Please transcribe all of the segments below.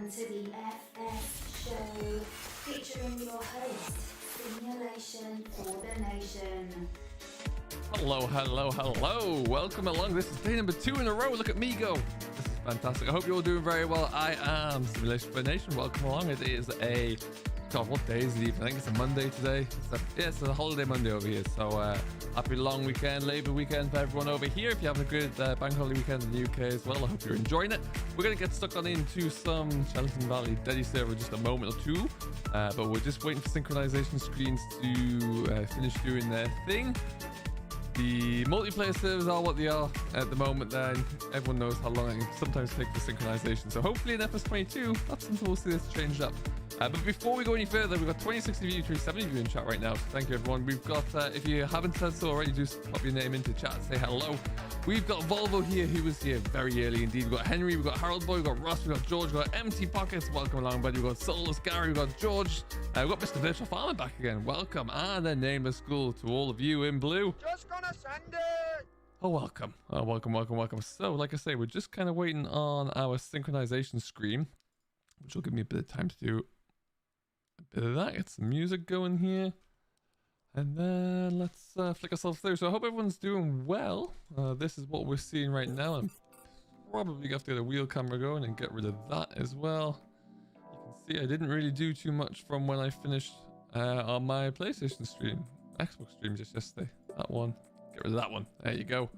Welcome to the FS Show, featuring your host, Simulation for the Nation. Hello, hello, hello. Welcome along. This is day number 2 in a row. Look at me go. This is fantastic. I hope you're all doing very well. I am Simulation for the Nation. Welcome along. It is a... God, what day is it even? I think it's a Monday today. It's a holiday Monday over here. So happy long weekend, Labour weekend for everyone over here. If you're having a good bank holiday weekend in the UK as well, I hope you're enjoying it. We're going to get stuck on into some Chellington Valley Daddy server in just a moment or two. But we're just waiting for synchronization screens to finish doing their thing. The multiplayer servers are what they are at the moment. Then everyone knows how long it can sometimes take for synchronization. So hopefully in FS22, that's something we'll see this changed up. But before we go any further, we've got 26 of you, 370 of you in chat right now. So thank you, everyone. We've got, if you haven't said so already, just pop your name into chat, say hello. We've got Volvo here, who was here very early indeed. We've got Henry, we've got Harold Boy, we've got Ross, we've got George, we've got Empty Pockets. Welcome along, buddy. We've got Soulless Gary, we've got George. We've got Mr. Virtual Farmer back again. Welcome. And a nameless school to all of you in blue. Just gonna send it. Oh, welcome. Oh, welcome, welcome, welcome. So, like I say, we're just kind of waiting on our synchronization screen, which will give me a bit of time to do a bit of that. Get some music going here. And then let's flick ourselves through. So I hope everyone's doing well. This is what we're seeing right now. I'm probably going to have to get a wheel camera going and get rid of that as well. You can see I didn't really do too much from when I finished on my PlayStation stream. Xbox stream just yesterday. That one. Get rid of that one. There you go.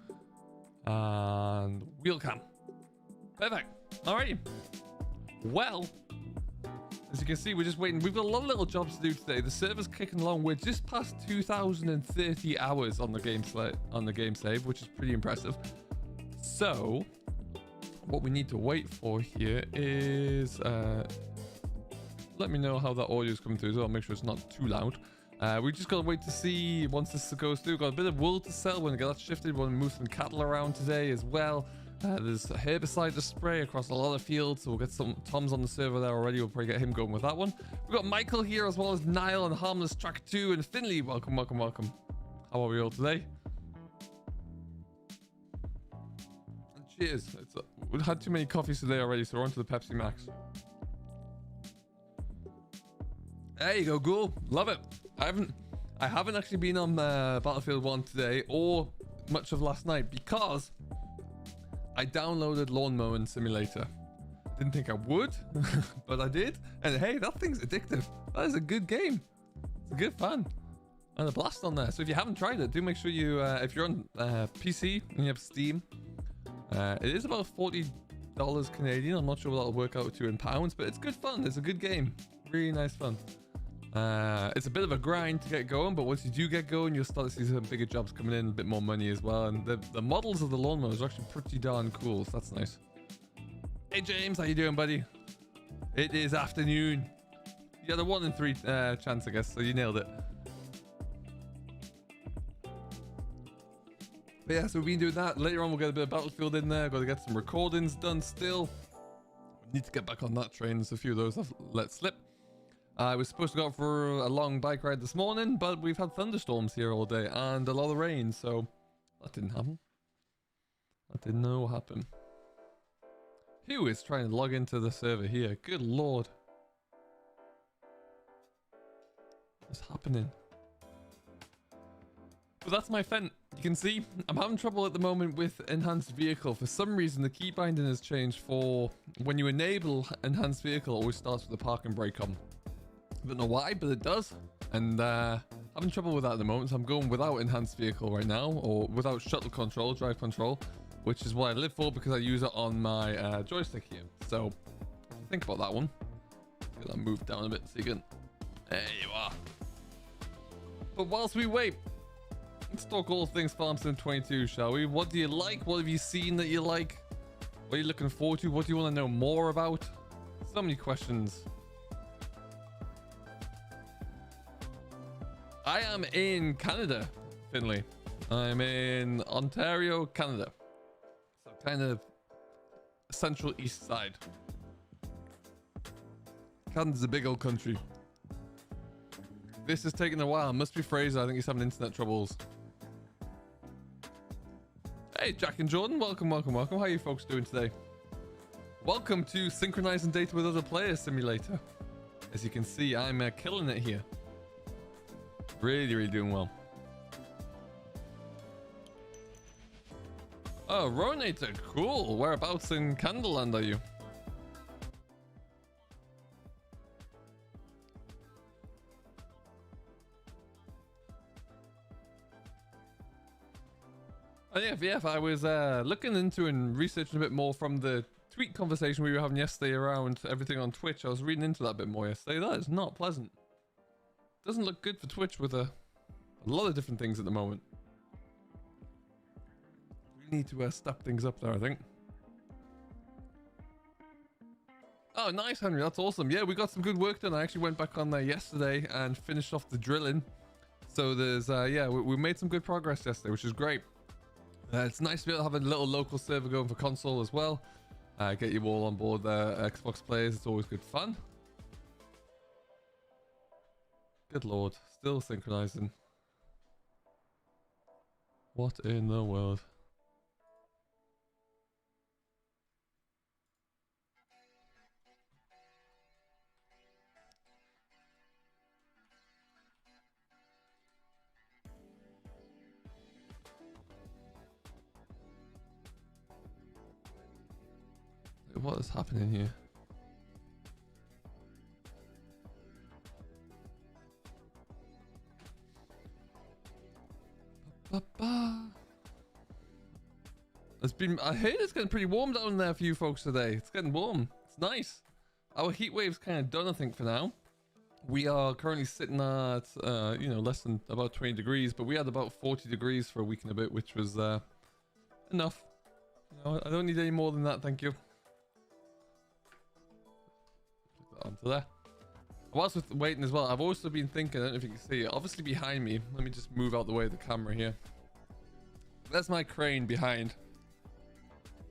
And wheel cam. Perfect. Alrighty. Well, as you can see, we're just waiting. We've got a lot of little jobs to do today. The server's kicking along. We're just past 2,030 hours on the game save, which is pretty impressive. So, what we need to wait for here is let me know how that audio is coming through as well. Make sure it's not too loud. We just got to wait to see once this goes through. Got a bit of wool to sell. We're going to get that shifted. We're going to move some cattle around today as well. There's a herbicide to spray across a lot of fields, so we'll get some Tom's on the server there already. We'll probably get him going with that one. We've got Michael here, as well as Niall and Harmless Track 2 and Finley. Welcome, welcome, welcome. How are we all today? And cheers. We've had too many coffees today already, so we're on to the Pepsi Max. There you go, Ghoul. Love it. I haven't actually been on Battlefield 1 today or much of last night because I downloaded Lawn Mowing Simulator. Didn't think I would, but I did. And hey, that thing's addictive. That is a good game. It's a good fun. And a blast on there. So if you haven't tried it, do make sure you, if you're on PC and you have Steam, it is about $40 Canadian. I'm not sure what that'll work out to in pounds, but it's good fun. It's a good game. Really nice fun. It's a bit of a grind to get going, but once you do get going, you'll start to see some bigger jobs coming in, a bit more money as well. And the models of the lawnmowers are actually pretty darn cool, so that's nice. Hey James, how you doing, buddy? It is afternoon. You got a 1 in 3 chance, I guess, so you nailed it. But yeah, so we've been doing that. Later on, we'll get a bit of Battlefield in there. Got to get some recordings done still. Need to get back on that train. There's a few of those I've let slip. I was supposed to go out for a long bike ride this morning, but we've had thunderstorms here all day and a lot of rain, so that didn't happen. That didn't know what happened. Who is trying to log into the server here? Good lord. What's happening? But that's my Fent. You can see I'm having trouble at the moment with enhanced vehicle. For some reason, the key binding has changed for when you enable enhanced vehicle, it always starts with the park and brake on. I don't know why, but it does. And having trouble with that at the moment, so I'm going without enhanced vehicle right now, or without shuttle control, drive control, which is what I live for because I use it on my joystick here. So think about that one. Get that moved down a bit so you can... There you are. But whilst we wait, let's talk all things Farm Sim 22, shall we? What do you like? What have you seen that you like? What are you looking forward to? What do you want to know more about? So many questions. I am in Canada, Finley. I'm in Ontario, Canada. So kind of central east side. Canada's a big old country. This is taking a while. Must be Fraser. I think he's having internet troubles. Hey, Jack and Jordan. Welcome, welcome, welcome. How are you folks doing today? Welcome to Synchronizing Data with Other Players Simulator. As you can see, I'm killing it here. Really, really doing well. Oh, Ronator, cool. Whereabouts in Candleland are you? Oh, yeah, I was looking into and researching a bit more from the tweet conversation we were having yesterday around everything on Twitch. I was reading into that a bit more yesterday. That is not pleasant. Doesn't look good for Twitch with a lot of different things at the moment. We need to step things up there, I think. Oh, nice, Henry. That's awesome. Yeah, we got some good work done. I actually went back on there yesterday and finished off the drilling. So there's, yeah, we made some good progress yesterday, which is great. It's nice to be able to have a little local server going for console as well. Get you all on board there, Xbox players. It's always good fun. Good lord, still synchronizing. What in the world? What is happening here? I heard it's getting pretty warm down there for you folks today. It's getting warm. It's nice. Our heat wave's kind of done, I think, for now. We are currently sitting at, you know, less than about 20 degrees, but we had about 40 degrees for a week and a bit, which was enough. You know, I don't need any more than that, thank you. Put that onto there. Whilst we're waiting as well, I've also been thinking, I don't know if you can see it, obviously behind me. Let me just move out the way of the camera here. That's my crane behind.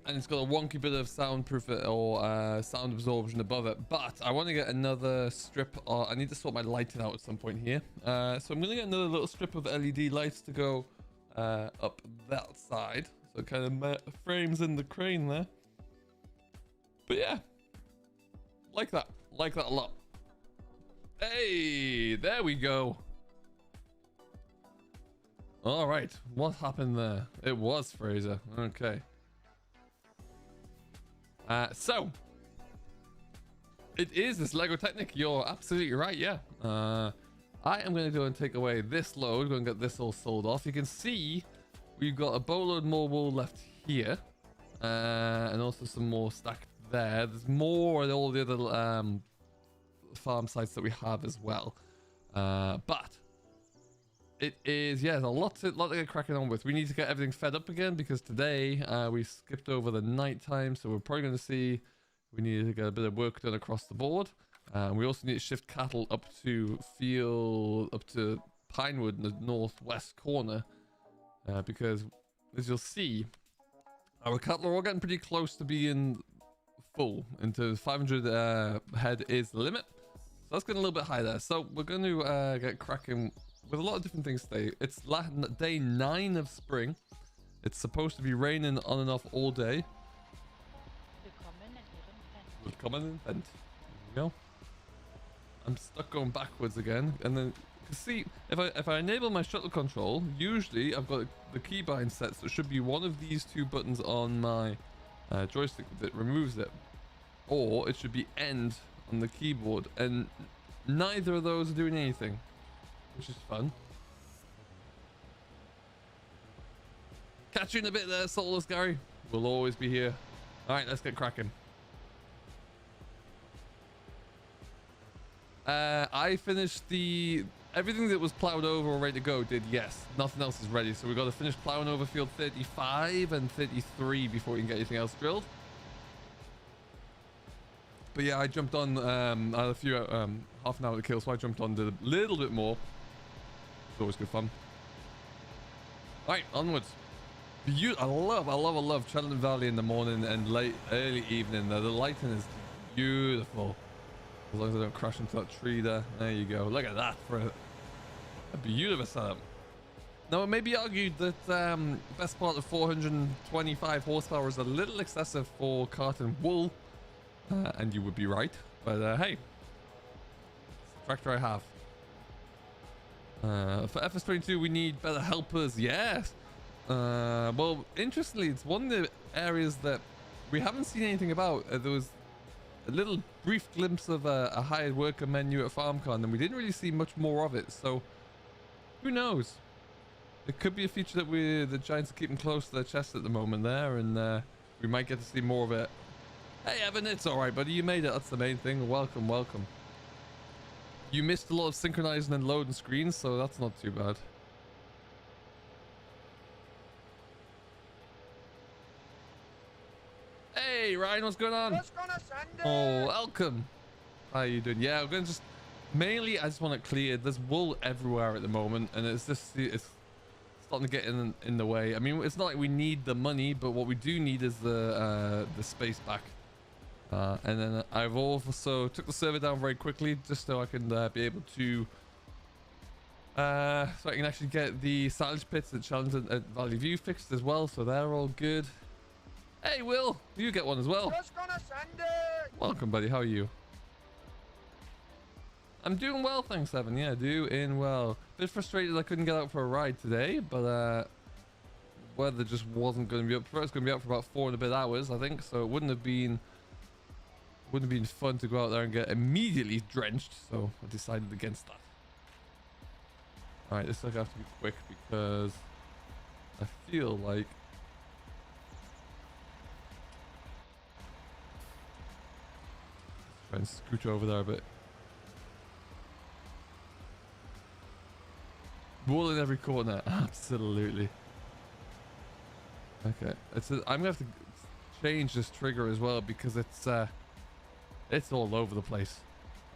And it's got a wonky bit of soundproof or sound absorption above it. But I want to get another strip. I need to sort my lighting out at some point here. So I'm going to get another little strip of LED lights to go up that side. So it kind of frames in the crane there. But yeah. Like that a lot. Hey, there we go. All right. What happened there? It was Fraser. Okay. So it is this Lego Technic. You're absolutely right. Yeah. I am going to go and take away this load. Go and get this all sold off. You can see we've got a boatload more wool left here, and also some more stacked there. There's more at all the other farm sites that we have as well. But it is, yeah, a lot to get cracking on with. We need to get everything fed up again because today we skipped over the night time, so we're probably going to see we need to get a bit of work done across the board. We also need to shift cattle up to Pinewood in the northwest corner, because as you'll see, our cattle are all getting pretty close to being full. Into 500 head is the limit, so that's getting a little bit high there. So we're going to get cracking with a lot of different things today. It's day 9 of spring. It's supposed to be raining on and off all day. Willkommen in Vent. There we go. I'm stuck going backwards again, and then see if I enable my shuttle control, usually I've got the keybind set, so it should be one of these two buttons on my joystick that removes it, or it should be end on the keyboard, and neither of those are doing anything, which is fun. Catch you in a bit there, Soulless Gary. We'll always be here. All right, let's get cracking. I finished everything that was plowed over or ready to go. Yes, nothing else is ready, so we've got to finish plowing over field 35 and 33 before we can get anything else drilled. But yeah, I jumped on I had a few half an hour to kill, so I jumped on, did a little bit more. It's always good fun. All right, onwards. I love Chellington Valley in the morning and early evening. The lighting is beautiful. As long as I don't crash into that tree there. There you go. Look at that for a beautiful setup. Now, it may be argued that best part of 425 horsepower is a little excessive for carting wool. And you would be right. But hey, tractor I have. For FS22, we need better helpers. Yes. Well, interestingly, it's one of the areas that we haven't seen anything about. There was a little brief glimpse of a hired worker menu at FarmCon, and we didn't really see much more of it. So, who knows? It could be a feature that the Giants are keeping close to their chest at the moment there, and we might get to see more of it. Hey, Evan, it's all right, buddy. You made it. That's the main thing. Welcome, welcome. You missed a lot of synchronizing and loading screens, so that's not too bad. Hey, Ryan, what's going on? Oh, welcome. How are you doing? Yeah, we're going to just... Mainly, I just want it cleared. There's wool everywhere at the moment, and it's just... It's starting to get in the way. I mean, it's not like we need the money, but what we do need is the space back. And then I've also took the server down very quickly, just so I can be able to... so I can actually get the silage pits at Chellington Valley View fixed as well, so they're all good. Hey, Will, you get one as well. Just gonna send it. Welcome, buddy. How are you? I'm doing well, thanks, Evan. Yeah, doing well. Bit frustrated I couldn't get out for a ride today, but weather just wasn't going to be up for it. It's going to be out for about 4 and a bit hours, I think. So it wouldn't have been fun to go out there and get immediately drenched. So I decided against that. All right, this is going to have to be quick because I feel like try and scooch over there a bit. Wool in every corner, absolutely. Okay, I'm gonna have to change this trigger as well because it's all over the place.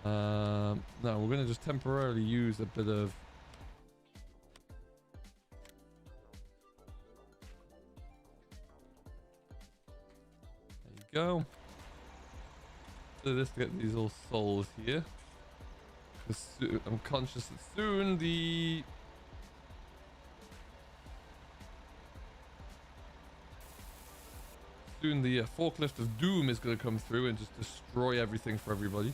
No, we're gonna just temporarily use a bit of. There you go. Do this to get these all souls here. Because I'm conscious that soon the forklift of doom is going to come through and just destroy everything for everybody.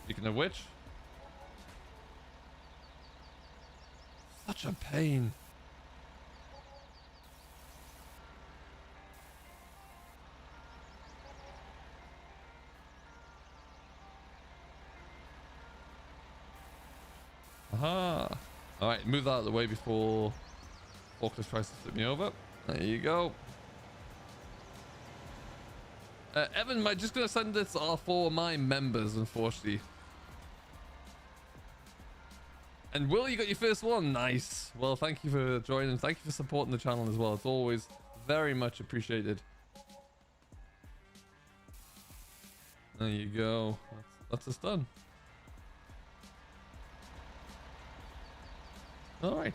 Speaking of which, such a pain. Aha. All right, move that out of the way before forklift tries to flip me over. There you go. Evan, I'm just gonna send this for my members, unfortunately. And Will, you got your first one. Nice. Well, thank you for joining. Thank you for supporting the channel as well. It's always very much appreciated. There you go. That's us done. All right.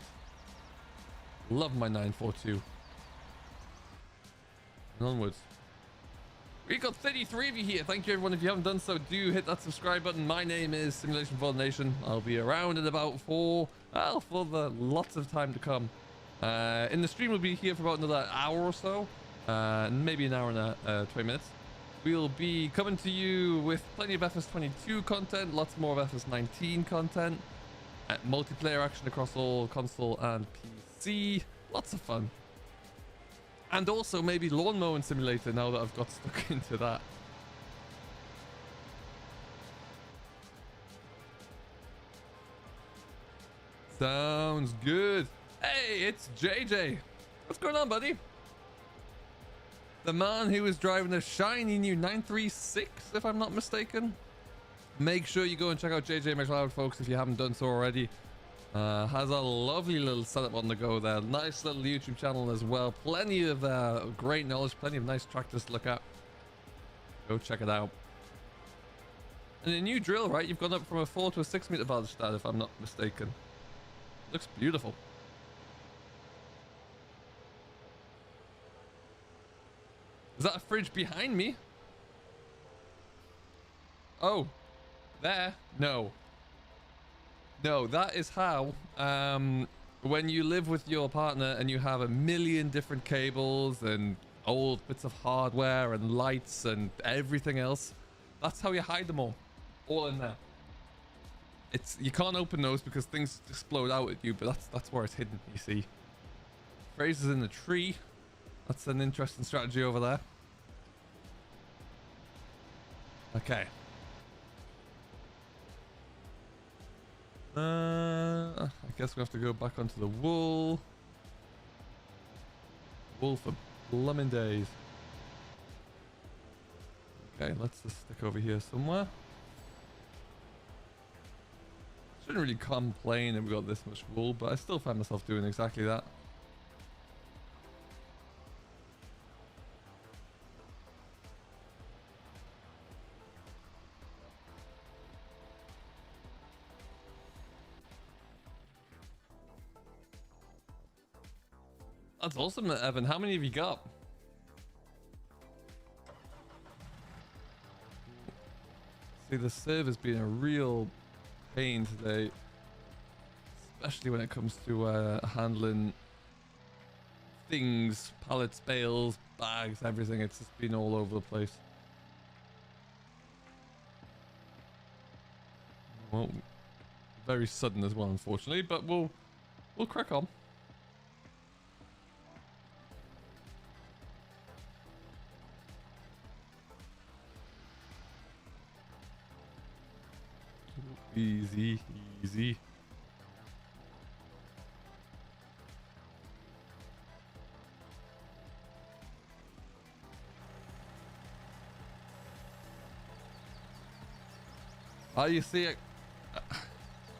Love my 942. And onwards. We got 33 of you here. Thank you, everyone. If you haven't done so, do hit that subscribe button. My name is Simulation for the Nation. I'll be around in about for the lots of time to come. In the stream, we'll be here for about another hour or so, maybe an hour and 20 minutes. We'll be coming to you with plenty of FS22 content, lots more of FS19 content. Multiplayer action across all console and PC. Lots of fun. And also maybe lawn mowing simulator now that I've got stuck into that. Sounds good. Hey, it's JJ. What's going on, buddy? The man who was driving a shiny new 936, if I'm not mistaken. Make sure you go and check out JJ McLeod, folks, if you haven't done so already. Has a lovely little setup on the go there. Nice little YouTube channel as well. Plenty of great knowledge, plenty of nice tractors to look at. Go check it out. And a new drill, right? You've gone up from a 4 to a 6 meter Valstad, if I'm not mistaken. Looks beautiful. Is that a fridge behind me? Oh. There? No. No, that is how when you live with your partner and you have a million different cables and old bits of hardware and lights and everything else, that's how you hide them all in there. You can't open those because things explode out at you, but that's where it's hidden, you see. Fraser's in the tree. That's an interesting strategy over there. Okay. I guess we have to go back onto the wool. Wool for blooming days. Okay, let's just stick over here somewhere. Shouldn't really complain that we got this much wool, but I still find myself doing exactly that. That's awesome, Evan. How many have you got? See, the server's been a real pain today, especially when it comes to handling things, pallets, bales, bags, everything. It's just been all over the place. Well, very sudden as well, unfortunately, but we'll crack on. Easy, easy. Oh, you see it.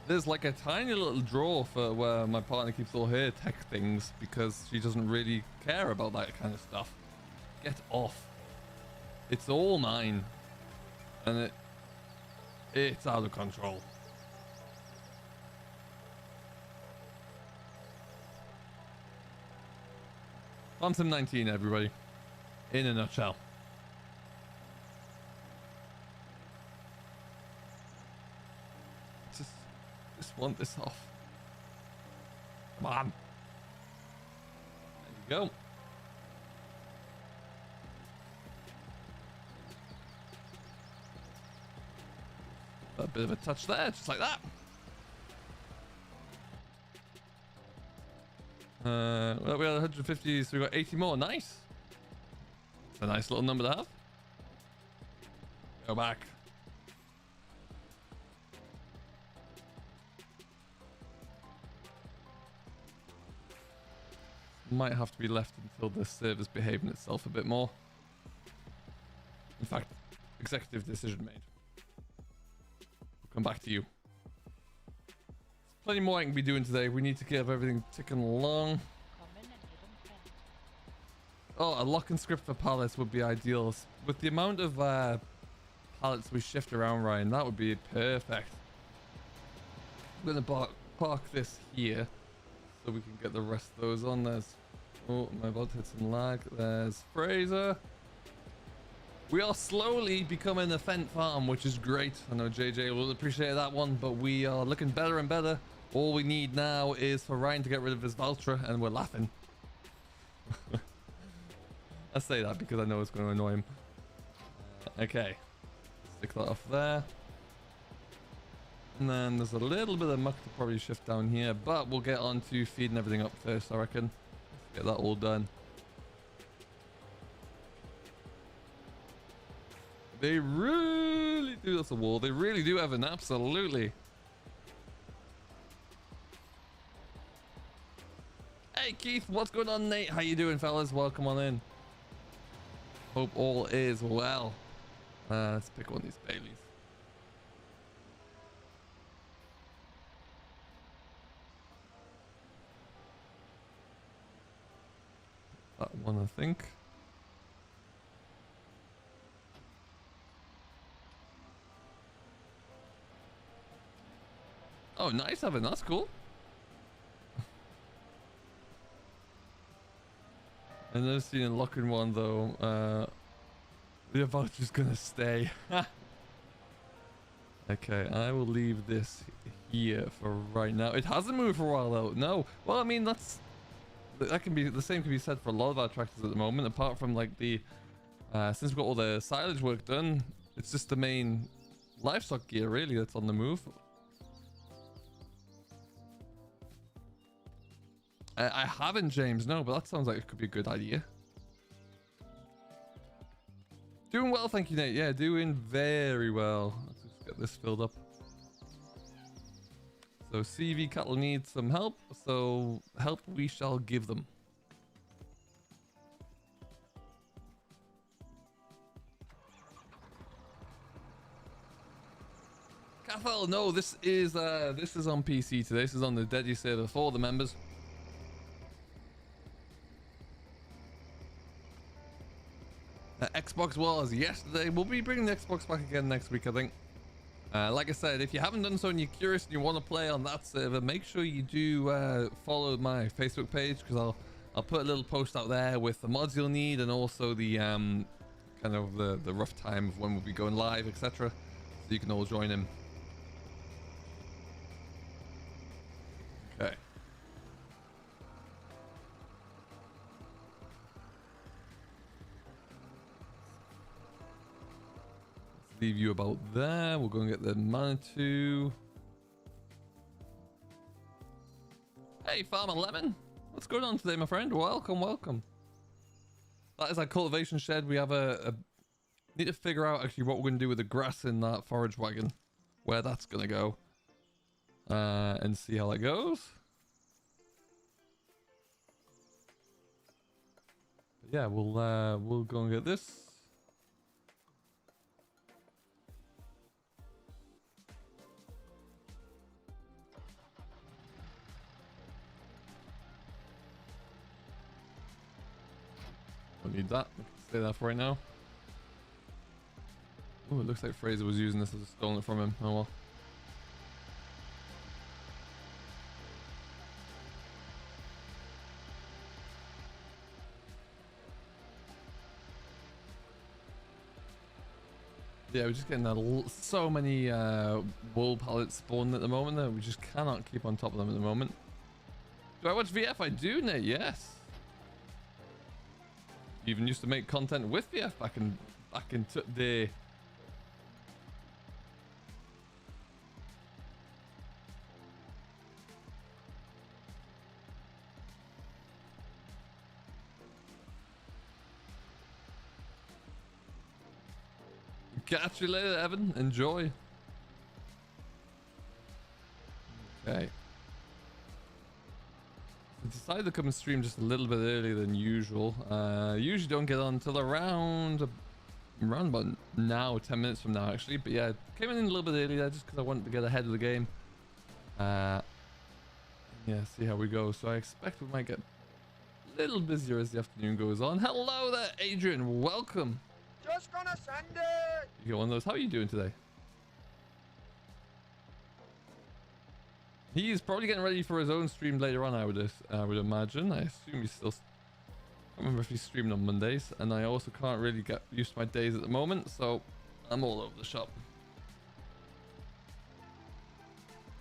There's like a tiny little drawer for where my partner keeps all her tech things because she doesn't really care about that kind of stuff. Get off. It's all mine. And it's out of control. Quantum 19, everybody. In a nutshell. Just want this off. Come on. There you go. A bit of a touch there, just like that. Well, we had 150, so we got 80 more. Nice. It's a nice little number to have. Go back. Might have to be left until the server's behaving itself a bit more. In fact, executive decision made. Come back to you. There's plenty more I can be doing today. We need to get everything ticking along. Oh, a lock and script for pallets would be ideal. With the amount of pallets we shift around, Ryan, that would be perfect. I'm going to park this here so we can get the rest of those on. There's... Oh, am I about to hit some lag? There's Fraser. We are slowly becoming a Fent farm, which is great. I know JJ will appreciate that one, but we are looking better and better. All we need now is for Ryan to get rid of his Valtra, and we're laughing. I say that because I know it's going to annoy him. Okay. Stick that off there. And then there's a little bit of muck to probably shift down here, but we'll get on to feeding everything up first, I reckon. Let's get that all done. They really do. That's a wall. They really do, Evan. Absolutely. Hey, Keith. What's going on, Nate? How you doing, fellas? Welcome on in. Hope all is well. Let's pick one of these Baileys. That one, I think. Oh, nice, Evan. That's cool. I've never seen a locking one though. The voucher's gonna stay. Okay, I will leave this here for right now. It hasn't moved for a while though. No. Well, I mean, that can be the same can be said for a lot of our tractors at the moment. Apart from like the since we've got all the silage work done, it's just the main livestock gear really that's on the move. I haven't, James. No, but that sounds like it could be a good idea. Doing well, thank you, Nate. Yeah, doing very well. Let's just get this filled up. So CV cattle need some help, so help we shall give them. Cathal, no, this is on PC today. This is on the Deadly server for the members. Xbox was yesterday. We'll be bringing the Xbox back again next week, I think. Like I said, if you haven't done so and you're curious and you want to play on that server, make sure you do follow my Facebook page, because I'll put a little post out there with the mods you'll need and also the kind of the rough time of when we'll be going live, etc. So you can all join in. Okay. Leave you about there. We'll go and get the M.2. Hey, Farmer Lemon. What's going on today, my friend? Welcome, welcome. That is our cultivation shed. We have need to figure out actually what we're going to do with the grass in that forage wagon. Where that's going to go. And see how that goes. But yeah, we'll go and get this. Don't need that. We can stay there for right now. Oh, it looks like Fraser was using this as a stolen it from him. Oh well. Yeah, we're just getting so many wool pallets spawned at the moment that we just cannot keep on top of them at the moment. Do I watch VF? I do, Nate. Yes. Even used to make content with VF back in day. Catch you later, Evan. Enjoy. Okay. I decided to come and stream just a little bit earlier than usual. Usually don't get on until around about now, 10 minutes from now actually. But yeah, came in a little bit earlier just because I wanted to get ahead of the game. Yeah, see how we go. So I expect we might get a little busier as the afternoon goes on. Hello there, Adrian. Welcome. Just gonna send it. You get one of those. How are you doing today? He is probably getting ready for his own stream later on, I would imagine. I assume he's still... I don't remember if he's streaming on Mondays. And I also can't really get used to my days at the moment. So I'm all over the shop.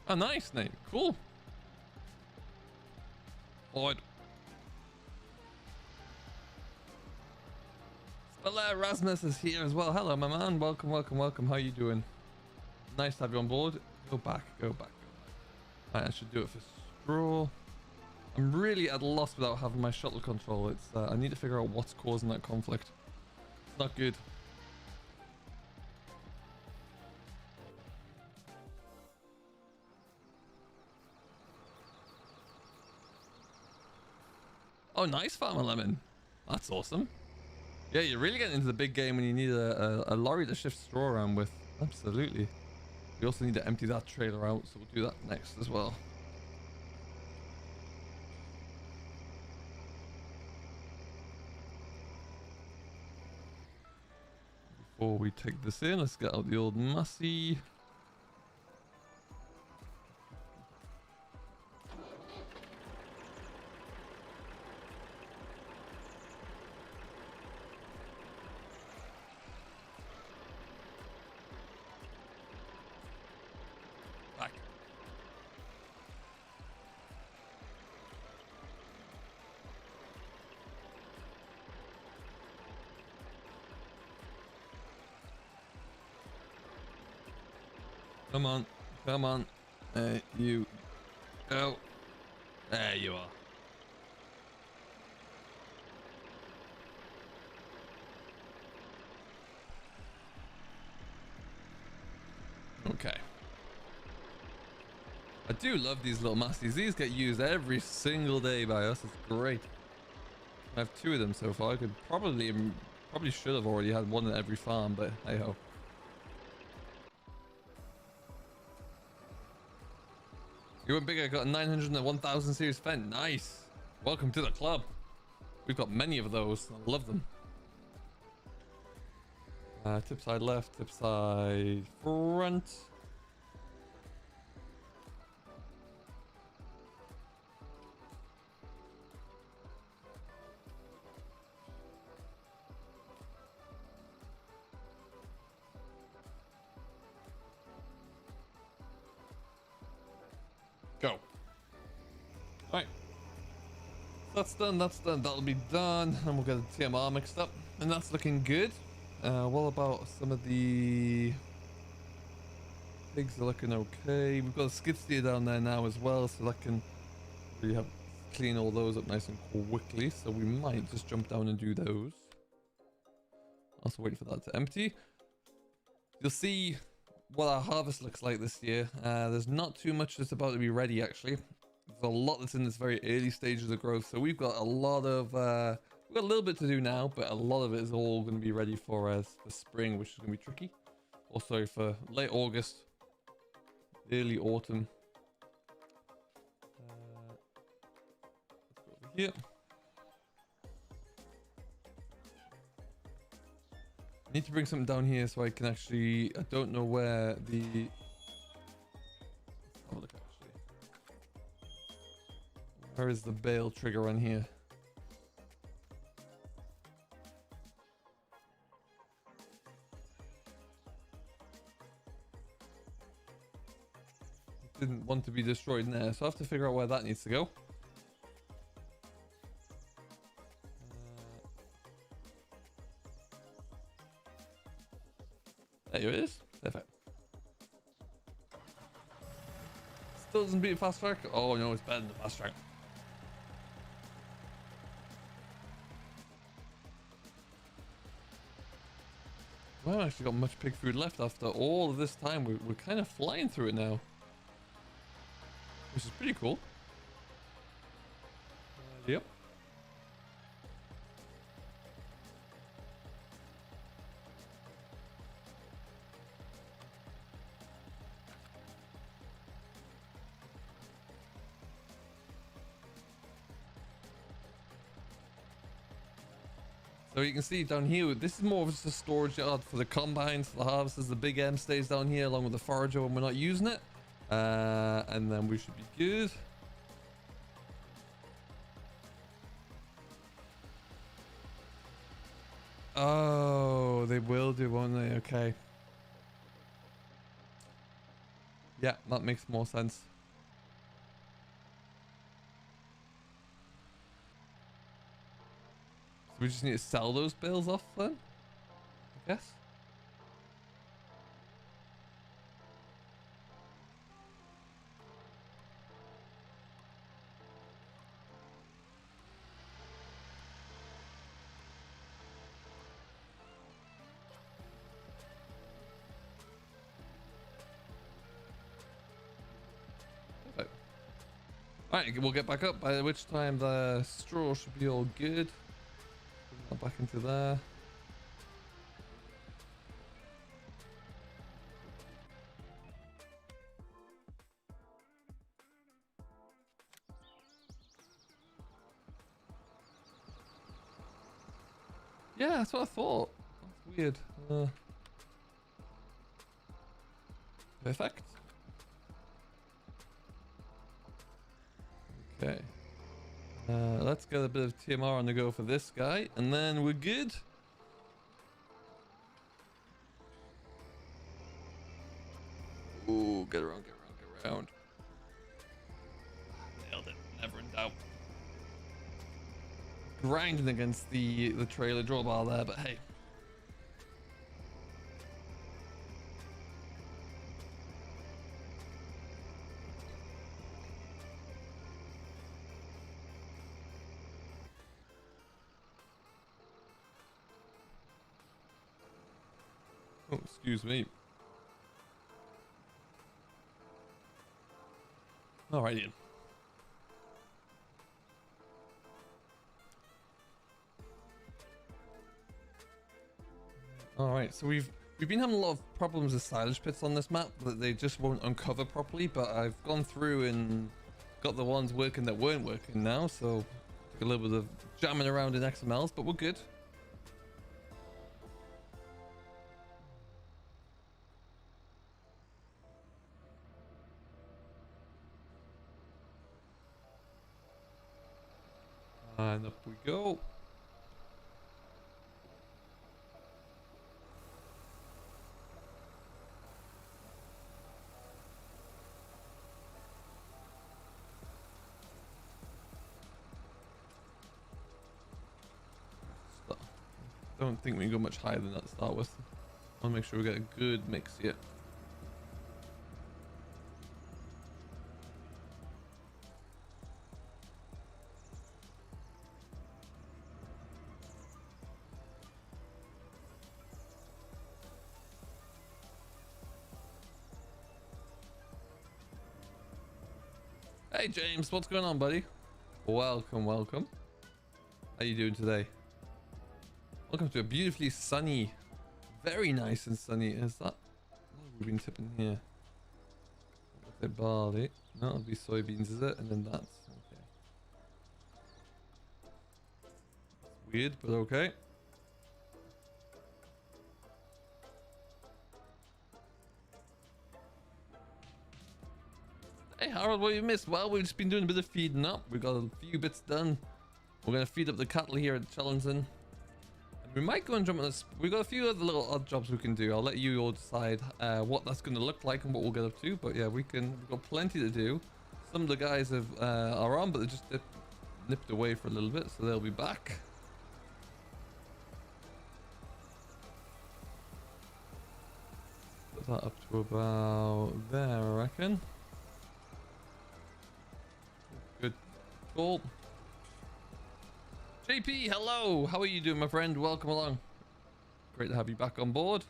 Oh, nice, Nate. Cool. Alright. Hello, Rasmus is here as well. Hello, my man. Welcome, welcome, welcome. How you doing? Nice to have you on board. Go back, go back, go back. Right, I should do it for straw. I'm really at a loss without having my shuttle control. It's I need to figure out what's causing that conflict. It's not good. Oh, nice, Farmer Lemon. That's awesome. Yeah, you're really getting into the big game when you need a lorry to shift straw around with. Absolutely. We also need to empty that trailer out, so we'll do that next as well. Before we take this in, let's get out the old Massey. Come on. Come on. There you go. There you are. Okay. I do love these little masties. These get used every single day by us. It's great. I have 2 of them so far. I could probably should have already had 1 at every farm, but hey ho. You went big. I got a 900 and a 1000 series Fent. Nice. Welcome to the club. We've got many of those. I love them. Tip side left, tip side front. Go. Alright. That's done, that's done. That'll be done. And we'll get the TMR mixed up. And that's looking good. What about some of the pigs are looking okay. We've got a skid steer down there now as well, so that can really help clean all those up nice and quickly. So we might just jump down and do those. Also waiting for that to empty. You'll see what our harvest looks like this year. There's not too much that's about to be ready actually. There's a lot that's in this very early stages of growth, so we've got a lot of we've got a little bit to do now, but a lot of it is all going to be ready for spring, which is going to be tricky. Also for late August, early autumn. Let's go over here. I need to bring something down here so I can actually, I don't know where the, let's have a look actually. Where is the bale trigger on here? Didn't want to be destroyed in there, so I have to figure out where that needs to go. There it is. Perfect. Still doesn't beat fast track. Oh no, it's better than the fast track. We haven't actually got much pig food left after all of this time. We're kind of flying through it now, which is pretty cool. Yep. So you can see down here, this is more of just a storage yard for the combines, for the harvesters. The big M stays down here along with the forager when we're not using it. And then we should be good. Oh, they will do, won't they? Okay. Yeah, that makes more sense. We just need to sell those bales off then, I guess. Perfect. Alright, we'll get back up, by which time the straw should be all good. Back into there. Yeah, that's what I thought. That's weird. Perfect. Okay. Let's get a bit of TMR on the go for this guy, and then we're good. Ooh, get around, get around, get around. Nailed it. Never in doubt. Grinding against the trailer drawbar there, but hey. Oh, excuse me. Alrighty. Alright, so we've been having a lot of problems with silage pits on this map that they just won't uncover properly, but I've gone through and got the ones working that weren't working now, so took a little bit of jamming around in XMLs, but we're good. And up we go. Don't think we can go much higher than that to start with. I want to make sure we get a good mix here. Hey James, what's going on, buddy? Welcome, welcome. How you doing today? Welcome to a beautifully sunny, very nice and sunny. Is that what have we been tipping here? Looks like barley. No, it'll be soybeans, is it? And then that's okay. It's weird, but okay. Hey Harold, what you missed? Well, we've just been doing a bit of feeding up. We've got a few bits done. We're gonna feed up the cattle here at Chellington. We might go and jump on this. We've got a few other little odd jobs we can do. I'll let you all decide what that's going to look like and what we'll get up to. But yeah, we've got plenty to do. Some of the guys are on, but they just nipped away for a little bit, so they'll be back. Put that up to about there, I reckon. Good call. JP, hello! How are you doing, my friend? Welcome along. Great to have you back on board.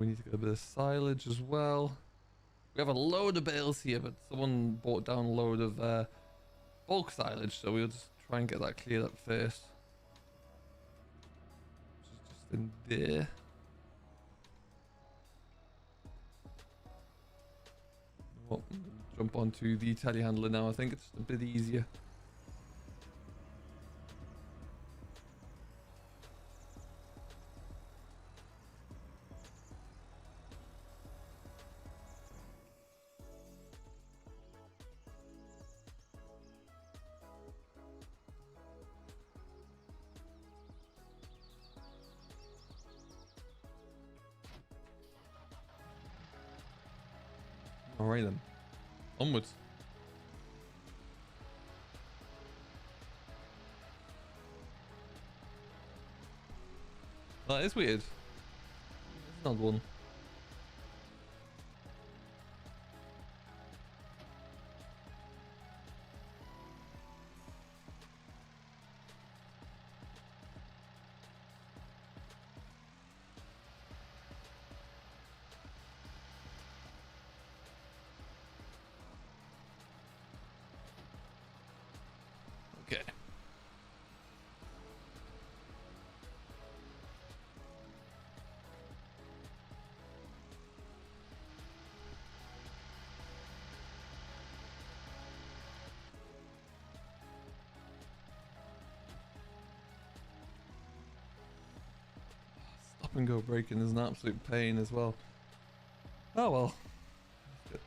We need to get a bit of silage as well. We have a load of bales here, but someone brought down a load of bulk silage, so we'll just try and get that cleared up first. Which is just in there. Well, I'm gonna jump onto the telehandler now. I think it's a bit easier. Alright then. Onwards. That is weird. It's an odd one. Okay. Stop and go braking is an absolute pain as well. Oh well. That's good.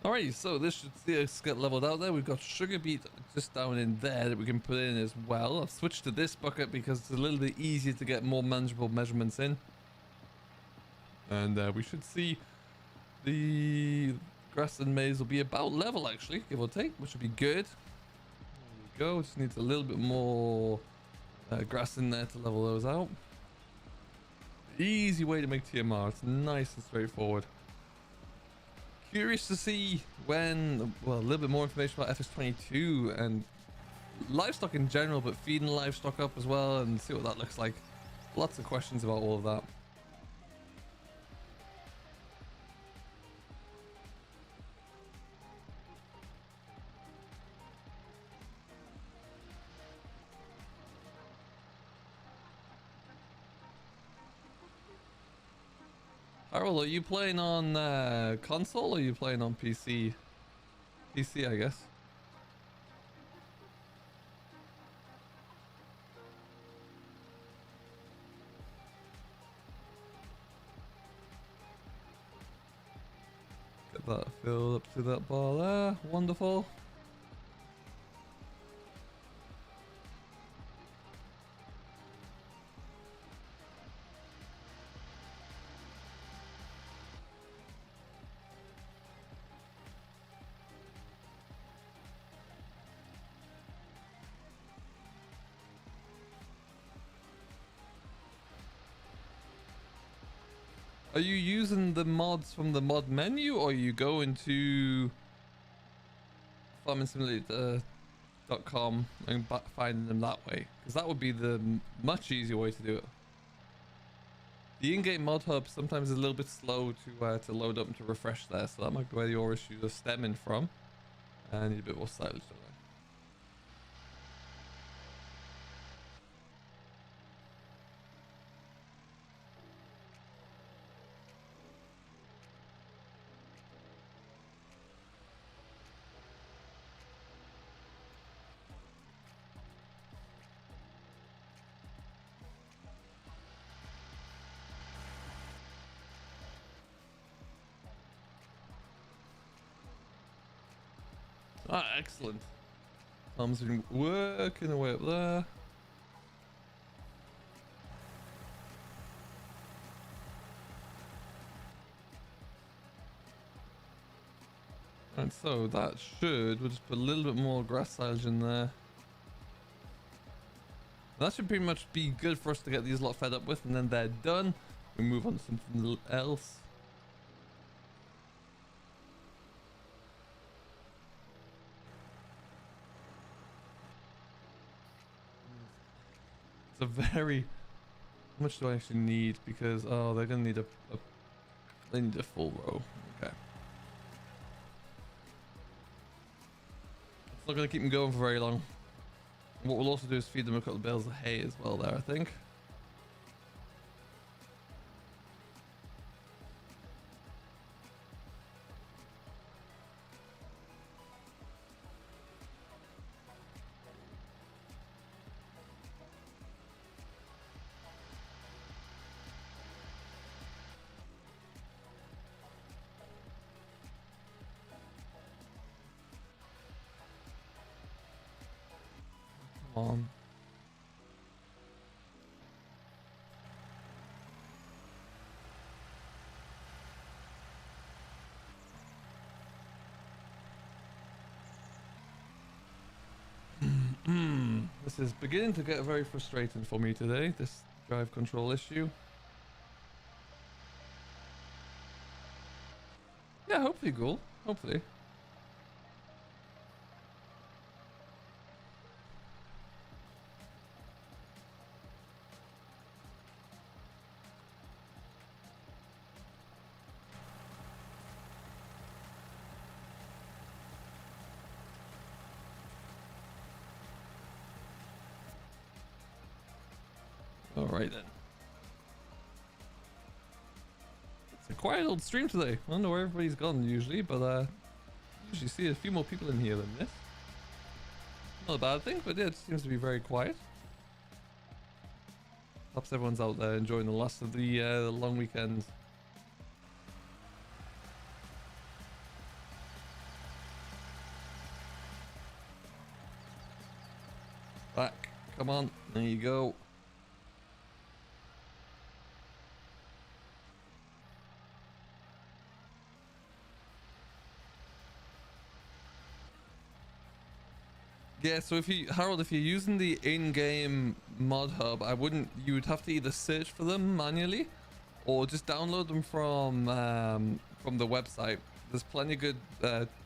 Alright, so this should see us get leveled out there. We've got sugar beet just down in there that we can put in as well. I've switched to this bucket because it's a little bit easier to get more manageable measurements in. And we should see the grass and maize will be about level actually, give or take, which would be good. There we go, just needs a little bit more grass in there to level those out. Easy way to make TMR, it's nice and straightforward. Curious to see when, well, a little bit more information about FS22 and livestock in general, but feeding livestock up as well and see what that looks like. Lots of questions about all of that. Harold, are you playing on console or are you playing on PC? PC, I guess. Get that filled up to that bar there. Wonderful. Are you using the mods from the mod menu, or are you going to farmingsimulator.com and finding them that way? Because that would be the much easier way to do it. The in-game mod hub sometimes is a little bit slow to load up and to refresh there, so that might be where your issues are stemming from. And need a bit more silence. Ah, excellent. Tom's been working away up there. And so that should, we'll just put a little bit more grass silage in there. That should pretty much be good for us to get these lot fed up with, and then they're done. We move on to something else. It's a very, how much do I actually need? Because, oh, they're gonna need they need a full row. Okay. It's not gonna keep them going for very long. What we'll also do is feed them a couple of bales of hay as well there, I think. On. This is beginning to get very frustrating for me today, this drive control issue. Yeah, hopefully, Ghoul. Hopefully. Alright then. It's a quiet old stream today. I don't know where everybody's gone usually, but usually see a few more people in here than this. Not a bad thing, but yeah, it seems to be very quiet. Perhaps everyone's out there enjoying the last of the long weekend. Come on. There you go. Yeah, so if you, Harold, if you're using the in-game mod hub, you would have to either search for them manually or just download them from the website. There's plenty of good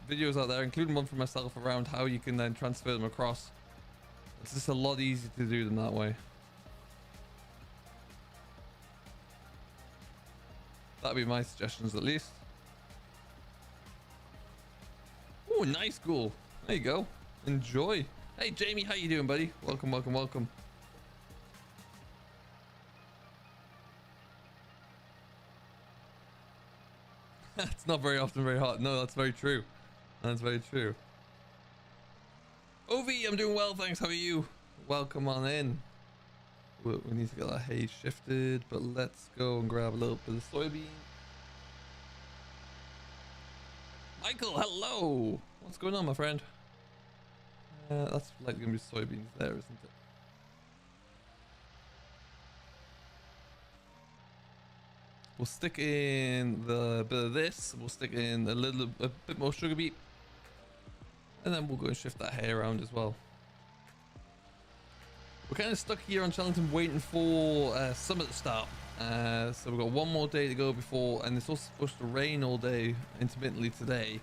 videos out there, including one for myself around how you can then transfer them across. It's just a lot easier to do them that way. That'd be my suggestions at least. Oh, nice ghoul. There you go. Enjoy. Hey Jamie, how you doing, buddy? Welcome, welcome, welcome. It's not very often very hot. No, that's very true. That's very true. Ovi, I'm doing well, thanks. How are you? Welcome on in. We need to get that hay shifted, but let's go and grab a little bit of soybean. Michael, hello. What's going on, my friend? That's likely gonna be soybeans there, isn't it? We'll stick in the bit of this. We'll stick in a bit more sugar beet, and then we'll go and shift that hay around as well. We're kind of stuck here on Chellington waiting for summer to start. So we've got one more day to go before, and it's also supposed to rain all day intermittently today,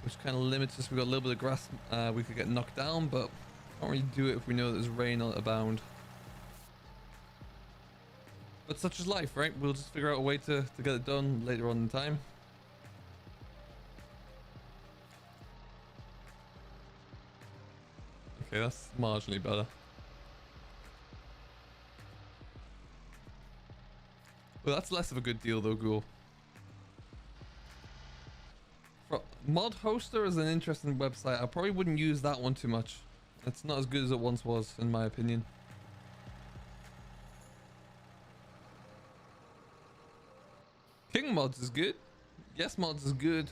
which kind of limits us. We've got a little bit of grass we could get knocked down, but can't really do it if we know there's rain abound. But such is life, right? We'll just figure out a way to get it done later on in time. Okay, that's marginally better. But that's less of a good deal though, Ghoul. Mod Hoster is an interesting website. I probably wouldn't use that one too much. It's not as good as it once was, in my opinion. King Mods is good. Yes Mods is good.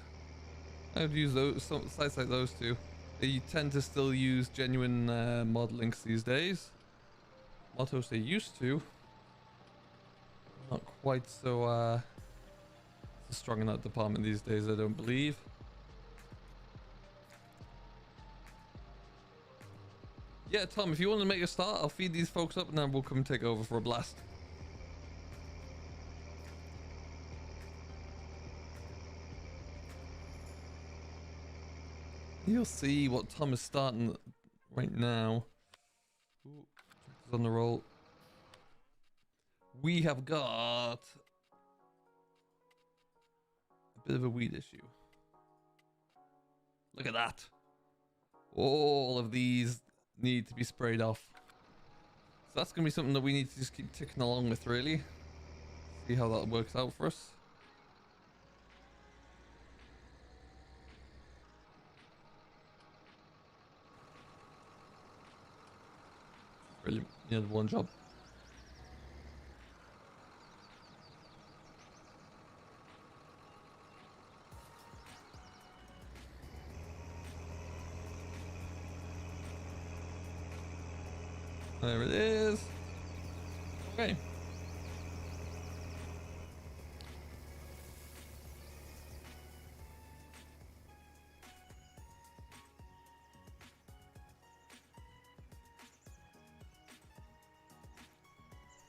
I would use those, some sites like those too. They tend to still use genuine mod links these days. Mod Hoster used to. Not quite so strong in that department these days, I don't believe. Yeah, Tom, if you want to make a start, I'll feed these folks up and then we'll come and take over for a blast. You'll see what Tom is starting right now. Ooh, tractor's on the roll. We have got a bit of a weed issue. Look at that. All of these need to be sprayed off. So that's going to be something that we need to just keep ticking along with, really. See how that works out for us. Brilliant. You had one job. There it is. Okay.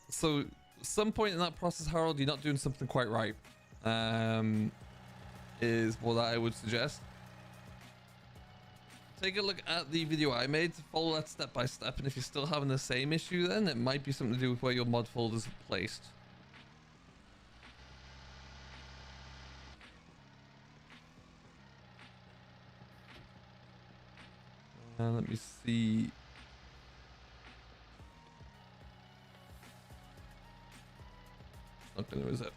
So, some point in that process, Harold, you're not doing something quite right. Is what I would suggest. Take a look at the video I made, follow that step by step, and if you're still having the same issue, then it might be something to do with where your mod folders are placed. Let me see. Not gonna, is it?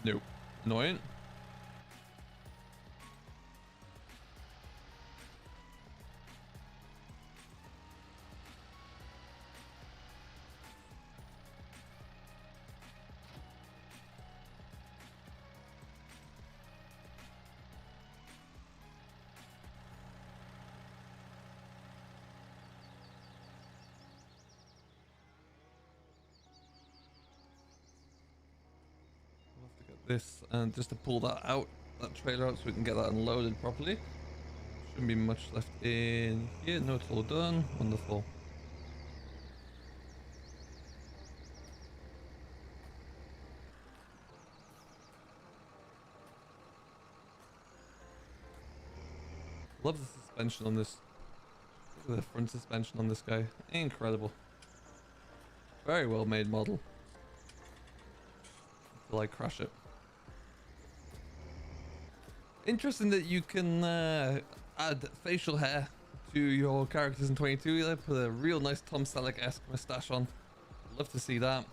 Nope. Annoying. this and just to pull that out, that trailer out, so we can get that unloaded properly. Shouldn't be much left in here. No, it's all done. Wonderful. Love the suspension on this. Look at the front suspension on this guy. Incredible. Very well made model. Until I crash it. Interesting that you can add facial hair to your characters in 22. They put a real nice Tom Selleck-esque mustache on. Love to see that.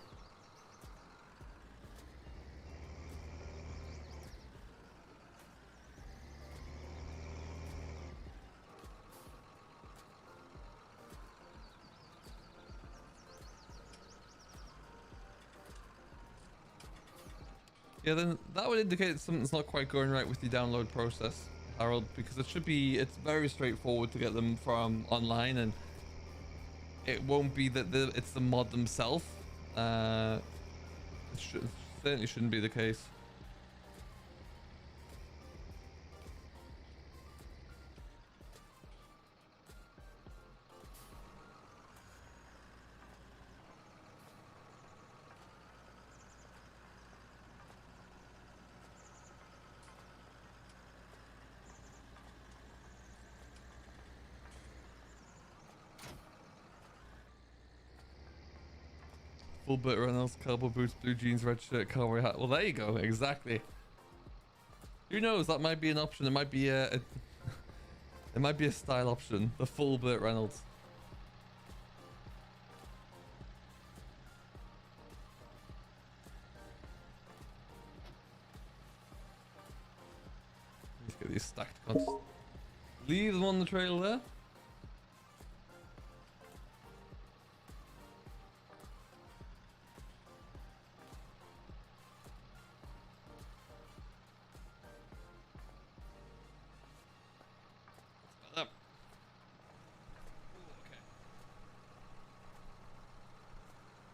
Yeah, then that would indicate something's not quite going right with the download process, Harold, because it should be, it's very straightforward to get them from online, and it won't be that it's the mod themselves. It certainly shouldn't be the case. Full Burt Reynolds, cowboy boots, blue jeans, red shirt, cowboy hat. Well, there you go. Exactly. Who knows? That might be an option. It might be it might be a style option. The full Burt Reynolds. Let's get these stacked cuts. Leave them on the trail there.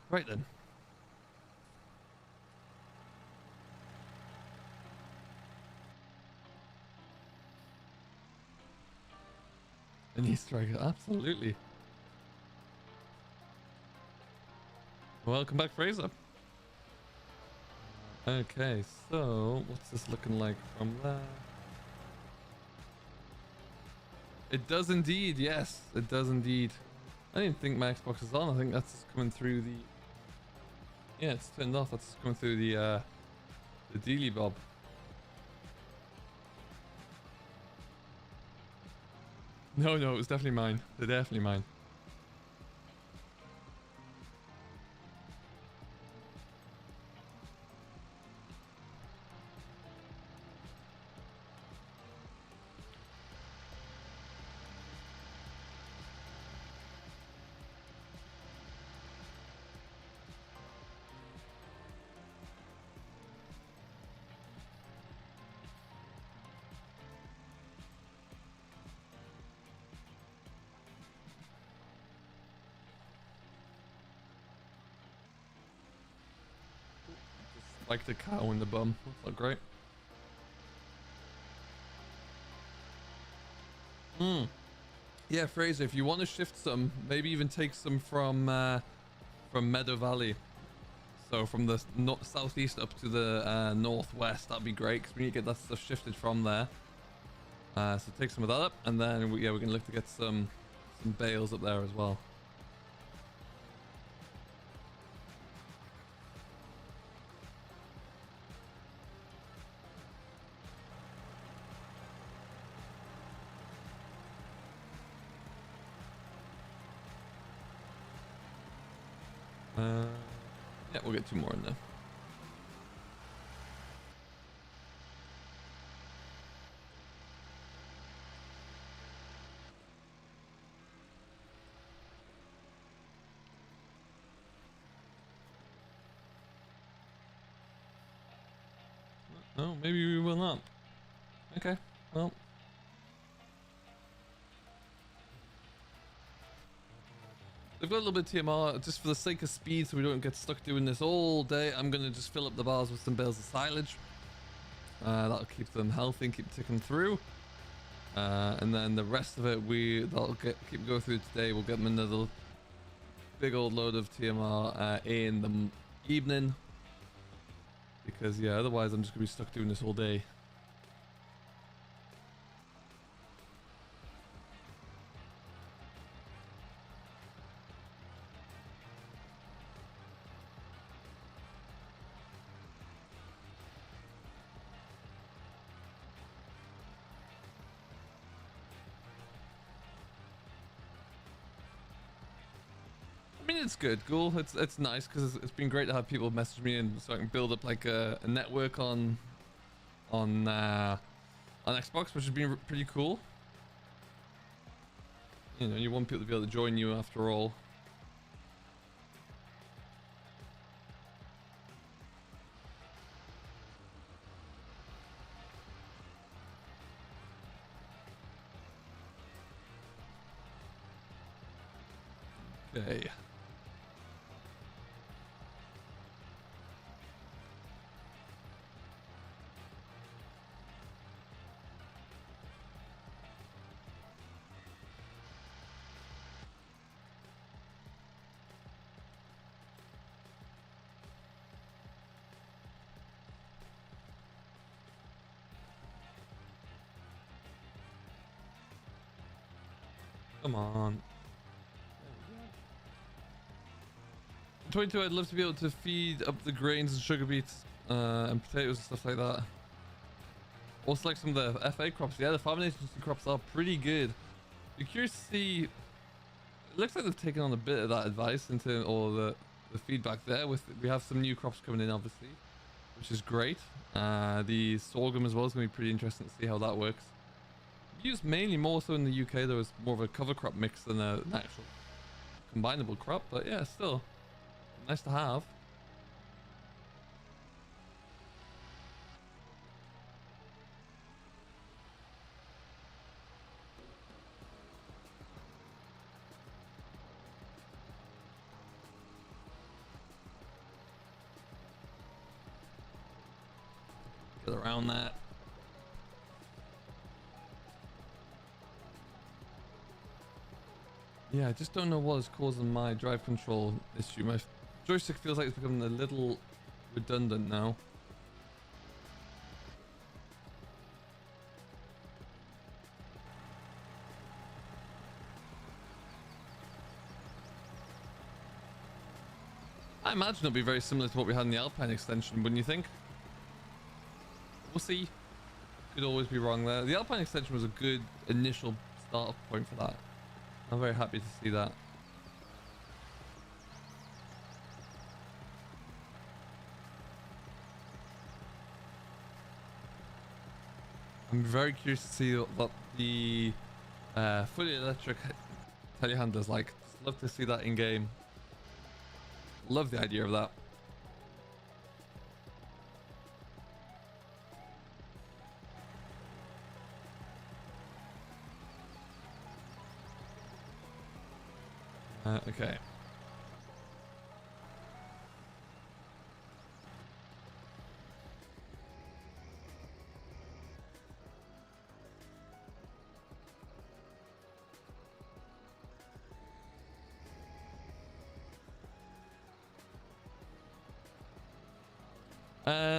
Right then. An Easter egg, absolutely. Welcome back, Fraser. Okay, so what's this looking like from there? It does indeed, yes, it does indeed. I didn't think my Xbox is on. I think that's just coming through the. Yeah, it's turned off. That's coming through the dealy bob. No, it was definitely mine. They're definitely mine. Like the cow in the bum. That's not great. Yeah, Fraser, if you want to shift some, maybe even take some from Meadow Valley. So from the southeast up to the northwest, that'd be great because we need to get that stuff shifted from there. So take some of that up, and then we're gonna look to get some bales up there as well. Yeah, we'll get 2 more in there. Oh, maybe we will not. Okay, well. They've got a little bit of TMR, just for the sake of speed so we don't get stuck doing this all day. I'm going to just fill up the bars with some bales of silage. That'll keep them healthy and keep ticking through. And then the rest of it, that'll keep going through today. We'll get them another big old load of TMR in the evening. Because yeah, otherwise I'm just gonna be stuck doing this all day. I mean, it's good, Ghoul. It's nice because it's been great to have people message me and so I can build up like a network on Xbox, which has been pretty cool. You know, you want people to be able to join you after all. Okay. Come on. 22, I'd love to be able to feed up the grains and sugar beets and potatoes and stuff like that. Also like some of the FA crops. Yeah, the farming agency crops are pretty good. Be curious to see. It looks like they've taken on a bit of that advice into or the feedback there. We have some new crops coming in, obviously, which is great. The sorghum as well is going to be pretty interesting to see how that works. Used mainly more so in the UK. There was more of a cover crop mix than an actual combinable crop, but yeah, still nice to have. Get around that. Yeah, I just don't know what is causing my drive control issue. My joystick feels like it's becoming a little redundant now. I imagine it'll be very similar to what we had in the Alpine extension, wouldn't you think? We'll see. Could always be wrong there. The Alpine extension was a good initial start point for that. I'm very happy to see that. I'm very curious to see what the fully electric telehandler's like. Just love to see that in game. Love the idea of that. Okay.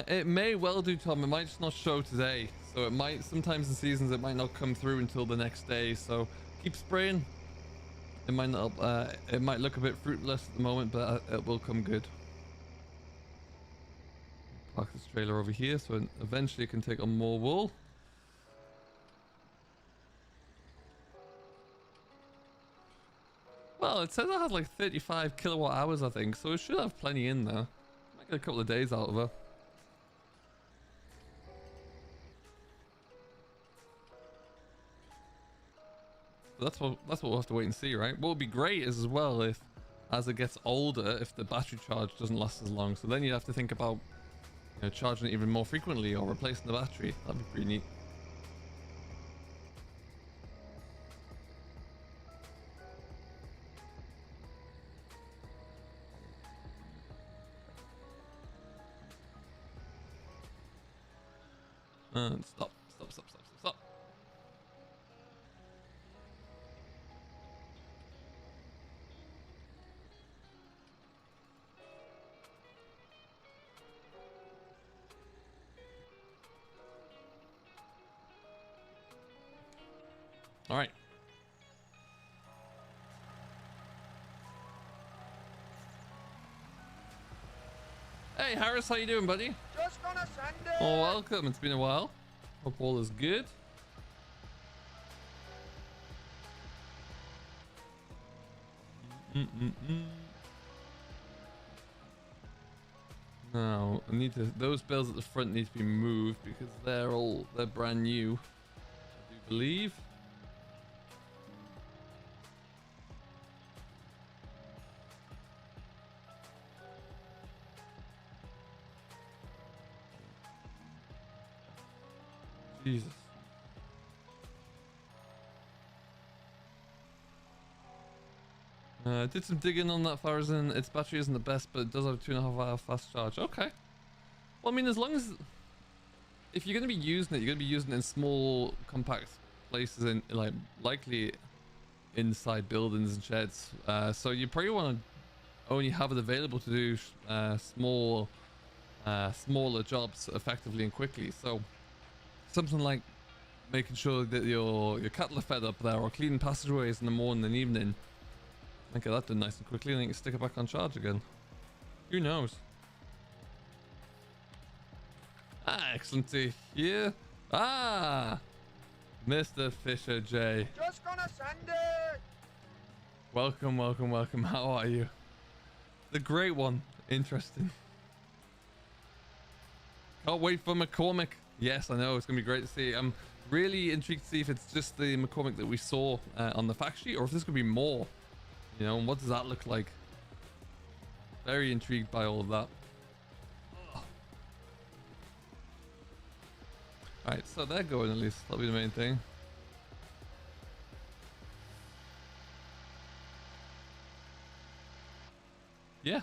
It may well do, Tom. It might just not show today, so it might sometimes in seasons it might not come through until the next day. So keep spraying. It might not. It might look a bit fruitless at the moment, but it will come good. Park this trailer over here, so eventually it can take on more wool. Well, it says it has like 35 kilowatt hours, I think, so it should have plenty in there. Might get a couple of days out of her. That's what we'll have to wait and see, right? What would be great is as well if, as it gets older, if the battery charge doesn't last as long. So then you'd have to think about, you know, charging it even more frequently or replacing the battery. That'd be pretty neat. And stop, stop, stop, stop, stop, stop. All right. Hey Harris, how you doing, buddy? Just gonna send it. Oh, welcome. It's been a while. Hope all is good. Now, I need to. Those bells at the front need to be moved because they're brand new. I do believe. Jesus. Did some digging on that Ryzen. Its battery isn't the best, but it does have a 2.5-hour fast charge. Okay. Well, I mean, as long as if you're going to be using it, you're going to be using it in small, compact places, in like likely inside buildings and sheds. So you probably want to only have it available to do smaller jobs effectively and quickly. So something like making sure that your cattle are fed up there, or cleaning passageways in the morning and evening. I get that done nice and quickly, and then you can stick it back on charge again. Who knows? Ah, excellent to hear. Ah, Mr. Fisher J. Just gonna send it. Welcome, welcome, welcome. How are you? The great one. Interesting. Can't wait for McCormick. Yes, I know. It's going to be great to see. I'm really intrigued to see if it's just the McCormick that we saw on the fact sheet, or if there's going to be more. You know, and what does that look like? Very intrigued by all of that. Alright, so they're going at least. That'll be the main thing. Yeah.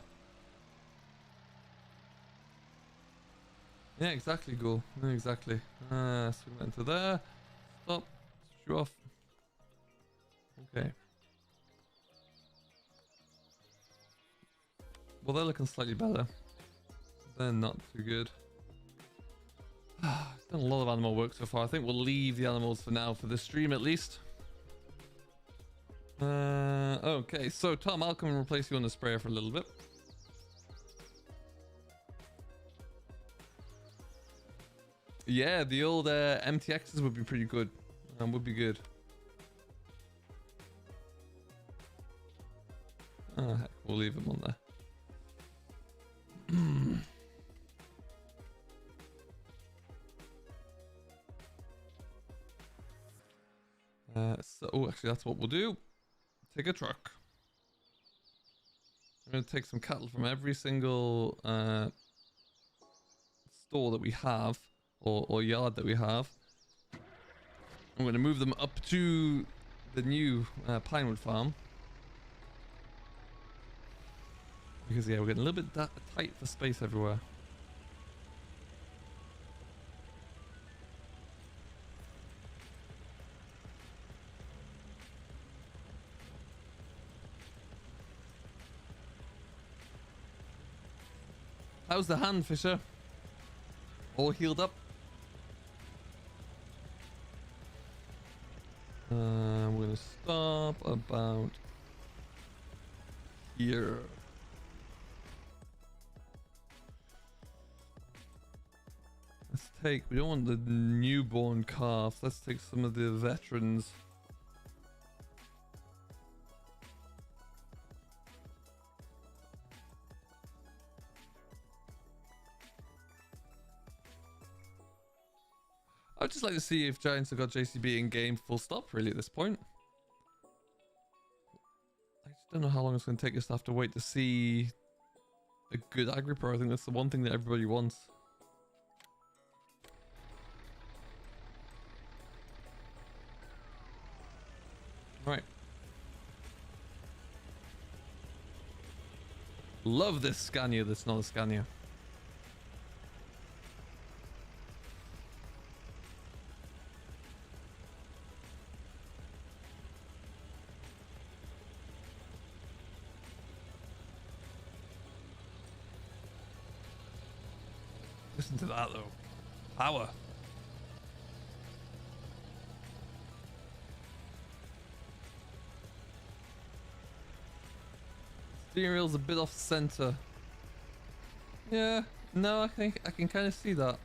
Yeah, exactly, Ghoul. Yeah, exactly. Swing that into there. Stop. Switch you off. Okay. Well, they're looking slightly better. They're not too good. Done a lot of animal work so far. I think we'll leave the animals for now, for this stream at least. Okay, so Tom, I'll come and replace you on the sprayer for a little bit. Yeah, the old MTXs would be pretty good. Would be good. Oh, heck, we'll leave them on there. Actually, that's what we'll do. Take a truck. I'm going to take some cattle from every single store that we have, or yard that we have. I'm going to move them up to the new Pinewood farm. Because, yeah, we're getting a little bit tight for space everywhere. How's the hand, Fisher? All healed up? We're going to stop about here. Let's take, we don't want the newborn calves. Let's take some of the veterans. I'd just like to see if Giants have got JCB in game full stop really at this point. I just don't know how long it's going to take us to have to wait to see a good Agri-Pro. I think that's the one thing that everybody wants. Right. Love this Scania that's not a Scania. Listen to that though. Power. Steering wheel's a bit off center. Yeah, no, I think I can kind of see that.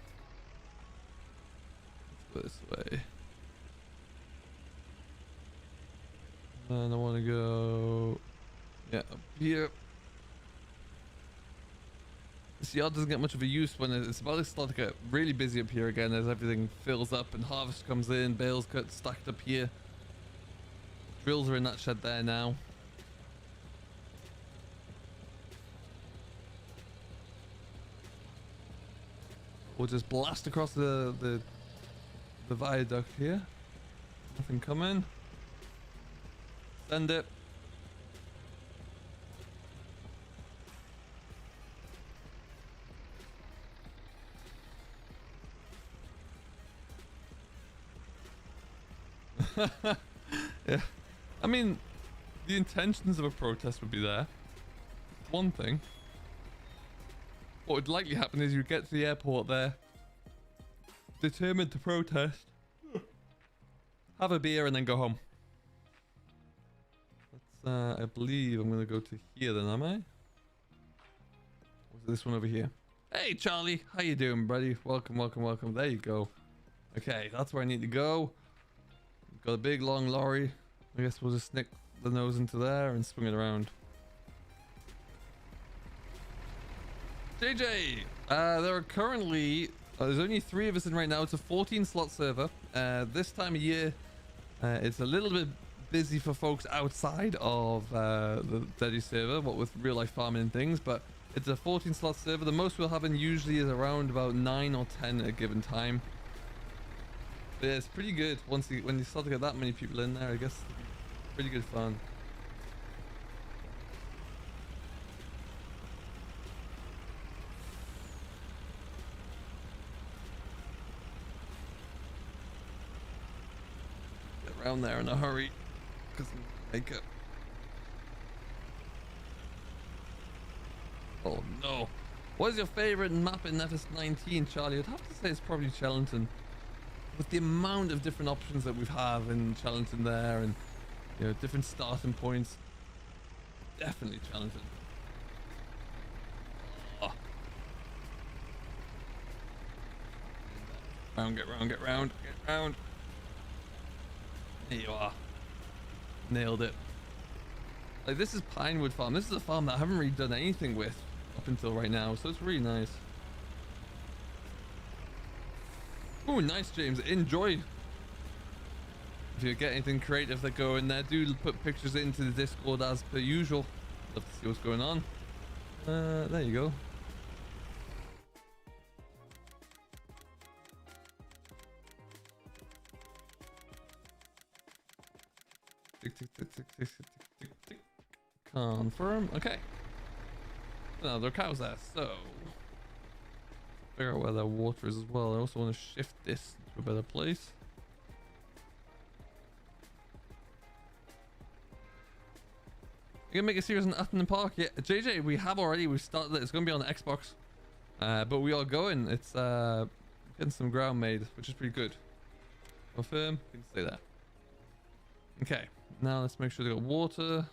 Let's go this way. And I want to go, yeah, up here. This yard doesn't get much of a use when it's about to start to get really busy up here again as everything fills up and harvest comes in, bales cut stacked up here. Drills are in that shed there now. We'll just blast across the viaduct here. Nothing coming. Send it. Yeah, I mean, the intentions of a protest would be there. One thing. What would likely happen is you get to the airport there, determined to protest, have a beer, and then go home. Let's, I believe I'm gonna go to here then, am I? Or is it this one over here? Hey Charlie, how you doing, buddy? Welcome, welcome, welcome. There you go. Okay, that's where I need to go. Got a big long lorry. I guess we'll just snick the nose into there and swing it around. JJ, there are currently there's only 3 of us in right now. It's a 14 slot server. This time of year, it's a little bit busy for folks outside of the Daddy server, what with real life farming and things. But it's a 14 slot server. The most we'll have in usually is around about 9 or 10 at a given time. But yeah, it's pretty good when you start to get that many people in there. I guess pretty good fun. Get around there in a hurry because make it. Oh no! What is your favorite map in FS19, Charlie? I'd have to say it's probably Chellington. With the amount of different options that we have in Chellington there, and you know, different starting points, definitely Chellington. Oh. Get round. There you are. Nailed it. Like, this is Pinewood Farm. This is a farm that I haven't really done anything with up until right now, so it's really nice. Oh, nice, James. Enjoy. If you get anything creative that go in there, do put pictures into the Discord as per usual. Love to see what's going on. There you go. Tick, tick, tick, tick, tick, tick, tick, tick. Confirm. Okay. Now there are cows there, so figure out where that water is as well. I also want to shift this to a better place. You gonna make a series on Atherton Park? Yeah, JJ, we have already. We started it. It's gonna be on the Xbox, but we are going. It's getting some ground made, which is pretty good. Confirm. You can say that. Okay, now let's make sure they got water,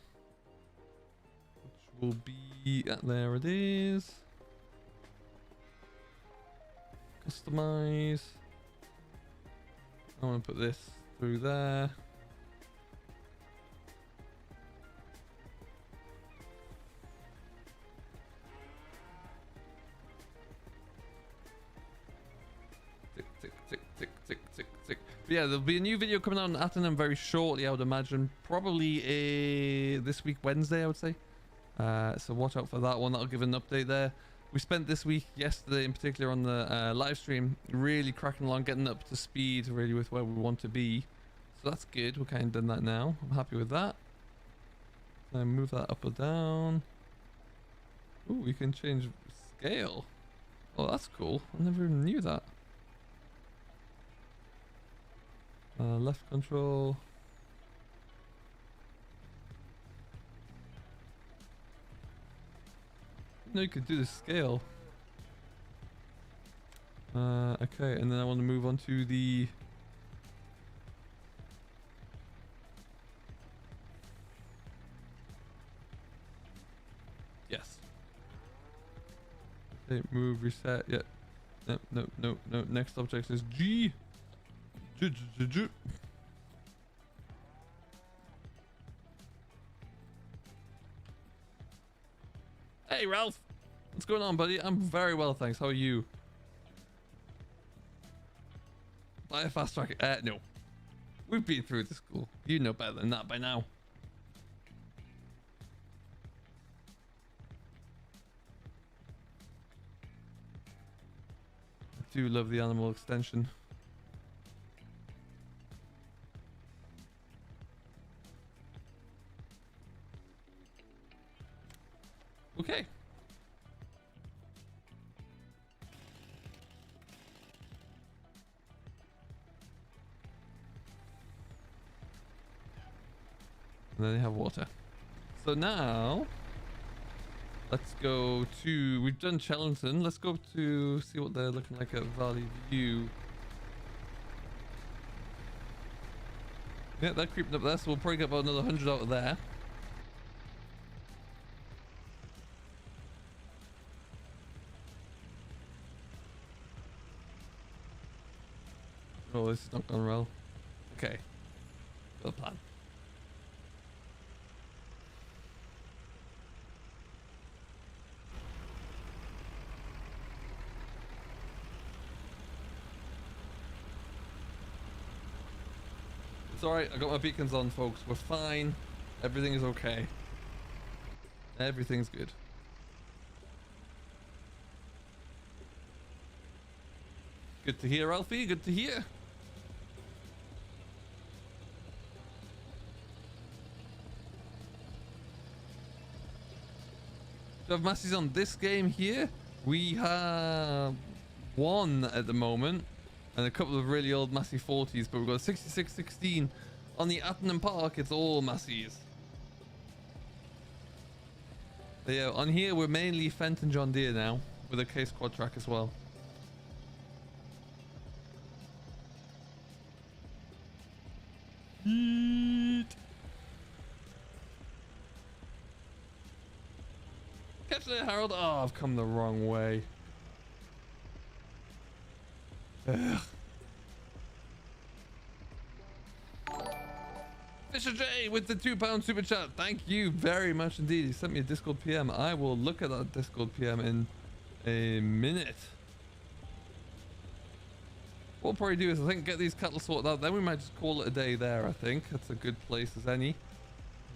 which will be there. It is. Customize. I want to put this through there. Tick, tick, tick, tick, tick, tick, tick. But yeah, there'll be a new video coming out on Atherton very shortly, I would imagine. Probably this week, Wednesday, I would say. So watch out for that one. That'll give an update there. We spent this week, yesterday in particular, on the live stream, really cracking along, getting up to speed really with where we want to be. So that's good. We're kind of done that now. I'm happy with that. Move that up or down. Ooh, we can change scale. Oh, that's cool. I never even knew that. Left control. No, you could do the scale. Okay, and then I want to move on to the... Yes. Okay, move, reset, yeah. No, no, no, no. Next object is G. G. Hey, Ralph. What's going on, buddy? I'm very well, thanks. How are you? Buy a fast track. No. We've been through this school. You know better than that by now. I do love the animal extension. Okay. And then they have water. So now, let's go to, we've done Chellington. Let's go to see what they're looking like at Valley View. Yeah, they're creeping up there, so we'll probably get about another 100 out of there. Oh, this is not going well. Okay. Got a plan. It's alright, I got my beacons on, folks. We're fine. Everything is okay. Everything's good. Good to hear, Alfie. Good to hear. Do we have masses on this game here? We have one at the moment. And a couple of really old Massey 40s, but we've got a 6616 on the Attenham Park. It's all Masseys. But yeah, on here we're mainly Fenton John Deere now, with a case quad track as well. Yeet. Catch it, Harold. Oh, I've come the wrong way. Ugh. Fisher J with the £2 super chat. Thank you very much indeed. He sent me a Discord PM. I will look at that Discord PM in a minute. What we'll probably do is I think get these cattle sorted out. Then we might just call it a day there. I think that's a good place as any.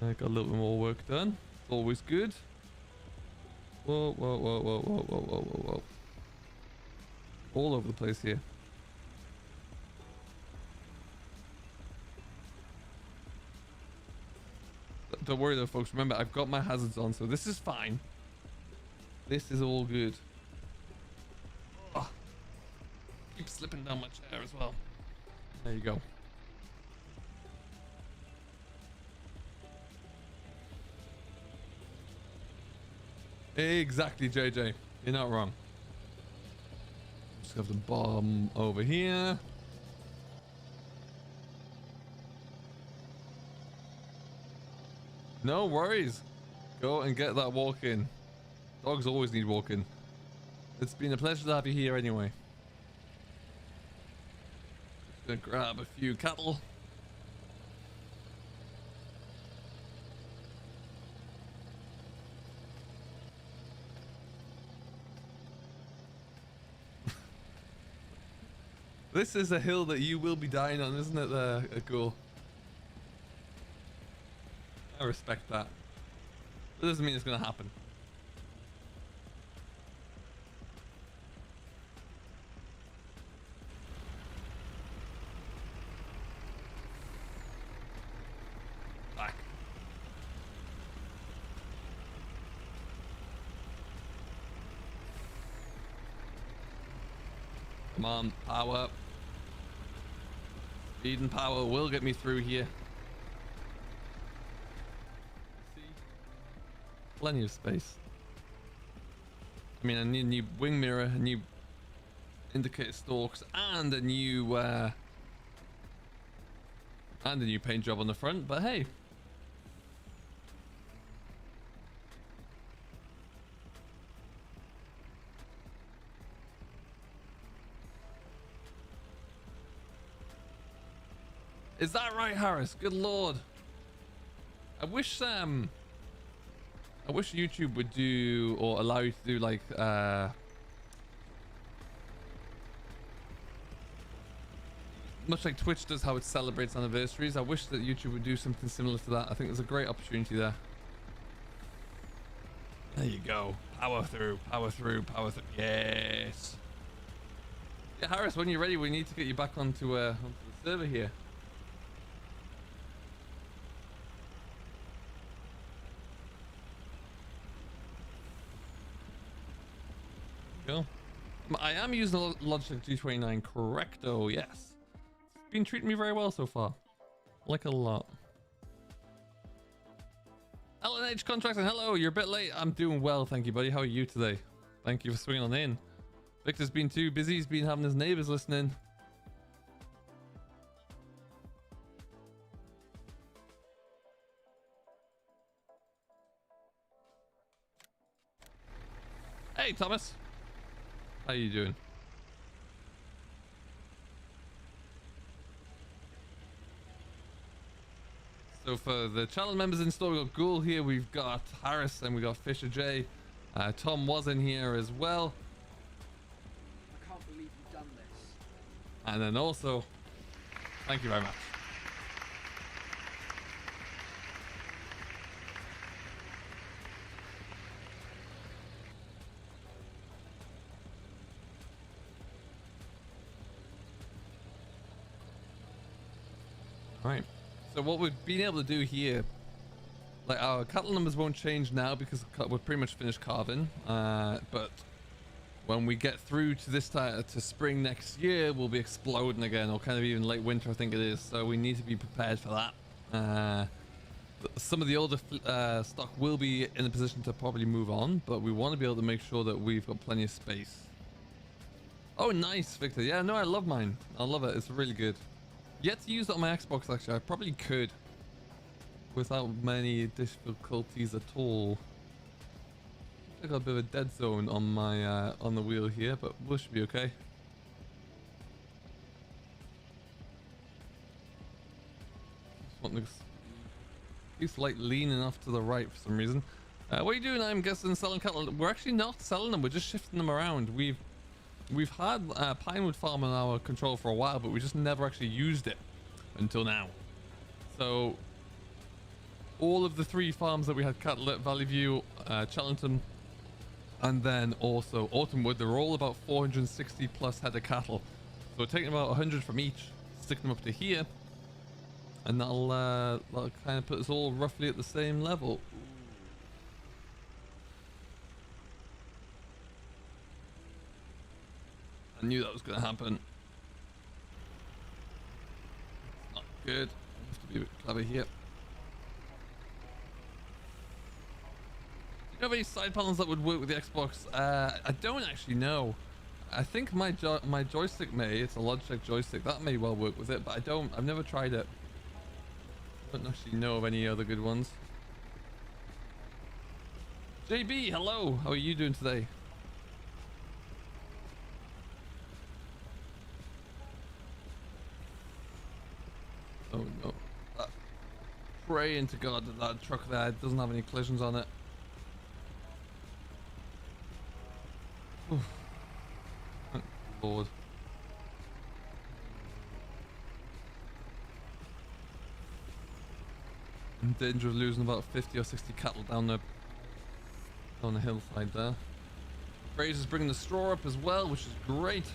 I got a little bit more work done. Always good. Whoa, whoa, whoa, whoa, whoa, whoa, whoa, whoa, whoa. All over the place here. Don't worry though, folks. Remember, I've got my hazards on, so this is fine. This is all good. Oh, keep slipping down my chair as well. There you go. Exactly, JJ. You're not wrong. Just have the bomb over here. No worries. Go and get that walk in. Dogs always need walking. It's been a pleasure to have you here anyway. Just gonna grab a few cattle. This is a hill that you will be dying on, isn't it, Ghoul? I respect that. That doesn't mean it's gonna happen. Back. Come on, power up. Speed and power will get me through here. Plenty of space. I mean, I need a new wing mirror, a new indicator stalks and a new paint job on the front, but hey. Is that right, Harris? Good lord. I wish YouTube would do, or allow you to do, like much like Twitch does how it celebrates anniversaries. I wish that YouTube would do something similar to that. I think there's a great opportunity there. There you go. Power through, power through, power through. Yes. Yeah, Harris, when you're ready, we need to get you back onto the server here. Go. I am using a Logitech G29, correcto, yes. It's been treating me very well so far. Like a lot. LNH Contracting, hello, you're a bit late. I'm doing well, thank you, buddy. How are you today? Thank you for swinging on in. Victor's been too busy, he's been having his neighbors listening. Hey, Thomas. How you doing? So for the channel members in store, we've got Ghoul here, we've got Harris, and we got Fisher J. Tom was in here as well. I can't believe you've done this. And then also, thank you very much. Right, so what we've been able to do here, like our cattle numbers won't change now because we're pretty much finished carving, but when we get through to this time to spring next year, we'll be exploding again, or kind of even late winter I think it is, so we need to be prepared for that. Some of the older stock will be in a position to probably move on, but we want to be able to make sure that we've got plenty of space. Oh nice, Victor. Yeah, no, I love mine. I love it, it's really good. Yet to use it on my Xbox, actually. I probably could without many difficulties at all. I got a bit of a dead zone on my on the wheel here, but we should be okay. He's like leaning off to the right for some reason. What are you doing? I'm guessing selling cattle. We're actually not selling them. We're just shifting them around. We've had Pinewood Farm in our control for a while, but we just never actually used it until now. So all of the 3 farms that we had cattle at, Valley View, Chellington, and then also Autumnwood, they're all about 460 plus head of cattle. So we're taking about 100 from each, sticking them up to here, and that'll kind of put us all roughly at the same level. I knew that was going to happen. It's not good. I have to be a bit clever here. Do you have any side panels that would work with the Xbox? I don't actually know. I think my joystick may. It's a Logitech joystick. That may well work with it, but I've never tried it. I don't actually know of any other good ones. JB, hello. How are you doing today? Oh no. Praying to God that that truck there doesn't have any collisions on it. Oof. Thank Lord. In danger of losing about 50 or 60 cattle down the hillside there. Fraser's bringing the straw up as well, which is great.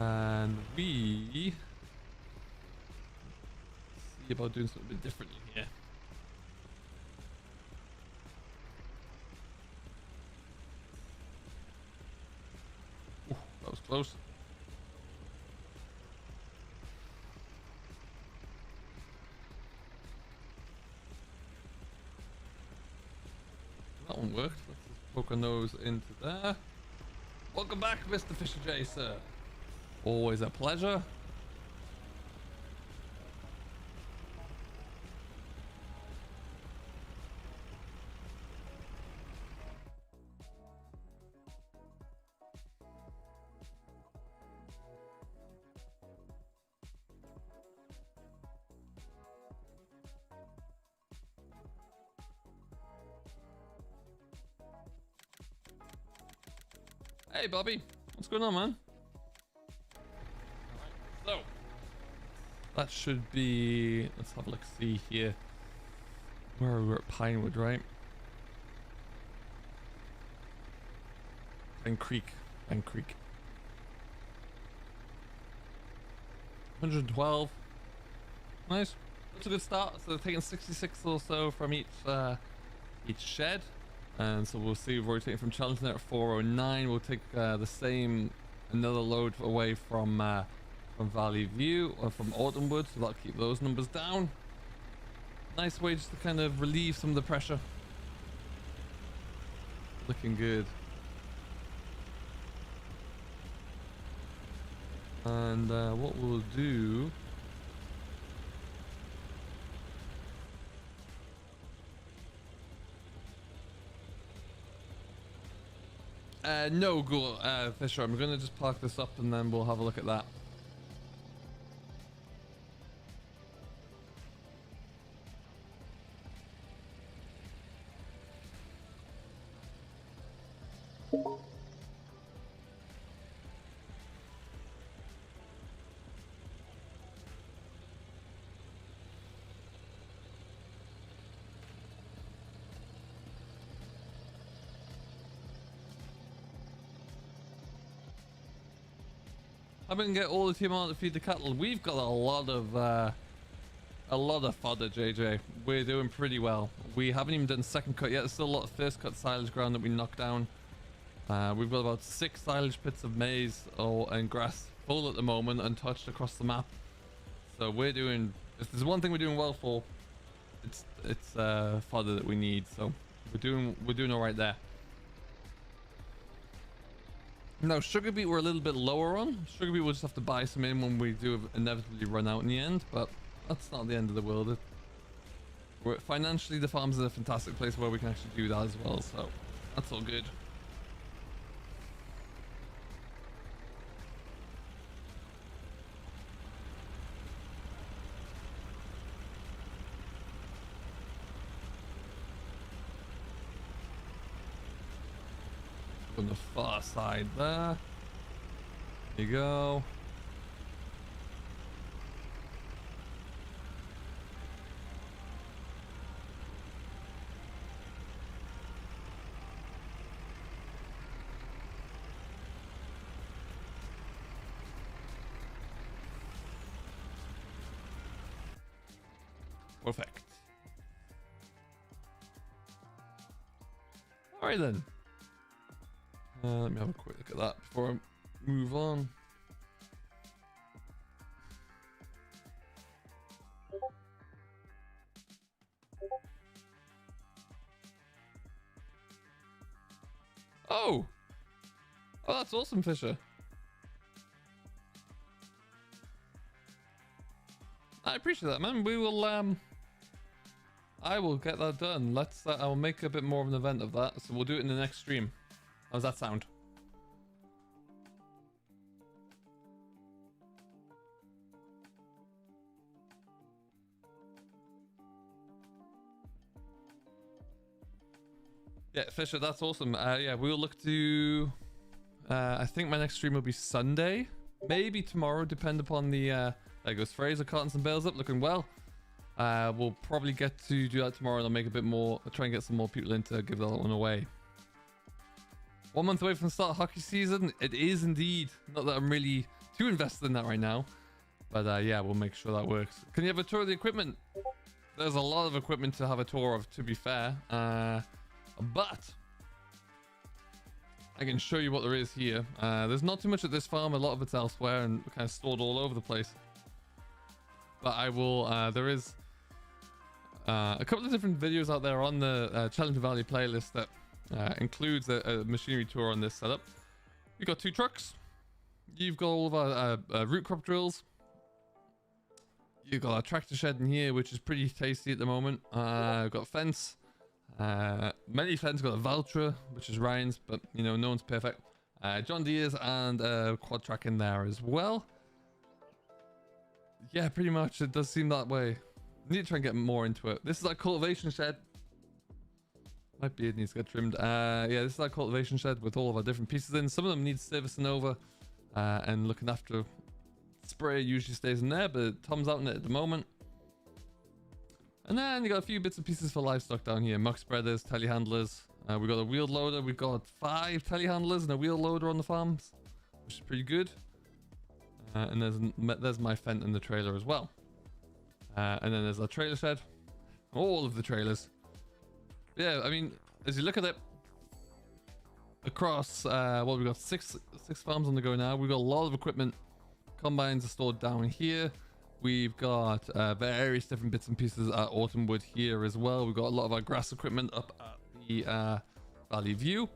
And we see about doing something a bit differently here. Ooh, that was close. That one worked. Let's just poke our nose into there. Welcome back, Mr. Fisher J, sir. Always a pleasure. Hey, Bobby. What's going on, man? So, that should be... Let's have a look, see here. Where are we? We're at Pinewood, right? Pine Creek. 112. Nice. That's a good start. So they're taking 66 or so from each shed. And so we'll see, we're rotating from Chellington at 409. We'll take the same, another load away from Valley View or from Autumnwood, so that'll keep those numbers down. Nice way just to kind of relieve some of the pressure. Looking good. And what we'll do... no, Ghoul, Fisher, I'm gonna just park this up and then we'll have a look at that. I'm gonna get all the team on to feed the cattle. We've got a lot of fodder, JJ. We're doing pretty well. We haven't even done second cut yet. There's still a lot of first cut silage ground that we knocked down. We've got about 6 silage pits of maize and grass full at the moment, untouched across the map. So we're doing. If there's one thing we're doing well for, it's fodder that we need. So we're doing all right there. No, sugar beet we're a little bit lower on. Sugar beet we'll just have to buy some in when we do inevitably run out in the end, but that's not the end of the world. Financially, the farm's in a fantastic place where we can actually do that as well, so that's all good. On the far side there. There you go. Perfect. All right then. Let me have a quick look at that before I move on. Oh, that's awesome, Fisher. I appreciate that, man. We will I will get that done. I'll make a bit more of an event of that, so we'll do it in the next stream. How's that sound? Yeah, Fisher, that's awesome. Yeah, we'll look to... I think my next stream will be Sunday. Maybe tomorrow, depend upon the... there goes Fraser, carting some bales up, looking well. We'll probably get to do that tomorrow and I'll make a bit more... I'll try and get some more people in to give that one away. 1 month away from the start of hockey season. It is indeed. Not that I'm really too invested in that right now. But yeah, we'll make sure that works. Can you have a tour of the equipment? There's a lot of equipment to have a tour of, to be fair. But I can show you what there is here. There's not too much at this farm. A lot of it's elsewhere and kind of stored all over the place. But I will... there is a couple of different videos out there on the Chellington Valley playlist that... includes a machinery tour on this setup. We've got 2 trucks. You've got all of our root crop drills. You've got our tractor shed in here, which is pretty tasty at the moment. We've got a fence. Many fence got a Valtra, which is Ryan's, but you know, no one's perfect. John Deere's and quad track in there as well. Yeah, pretty much it does seem that way. Need to try and get more into it. This is our cultivation shed. My beard needs to get trimmed. Yeah, this is our cultivation shed with all of our different pieces in. Some of them need servicing over and looking after. Sprayer usually stays in there, but Tom's out in it at the moment. And then you got a few bits and pieces for livestock down here. Muck spreaders, telehandlers. We've got a wheel loader. We've got 5 telehandlers and a wheel loader on the farms, which is pretty good. And there's my Fenton in the trailer as well. And then there's our trailer shed. All of the trailers. Yeah, I mean, as you look at it, across, well, we've got six farms on the go now. We've got a lot of equipment. Combines are stored down here. We've got various different bits and pieces at Autumnwood here as well. We've got a lot of our grass equipment up at the Valley View.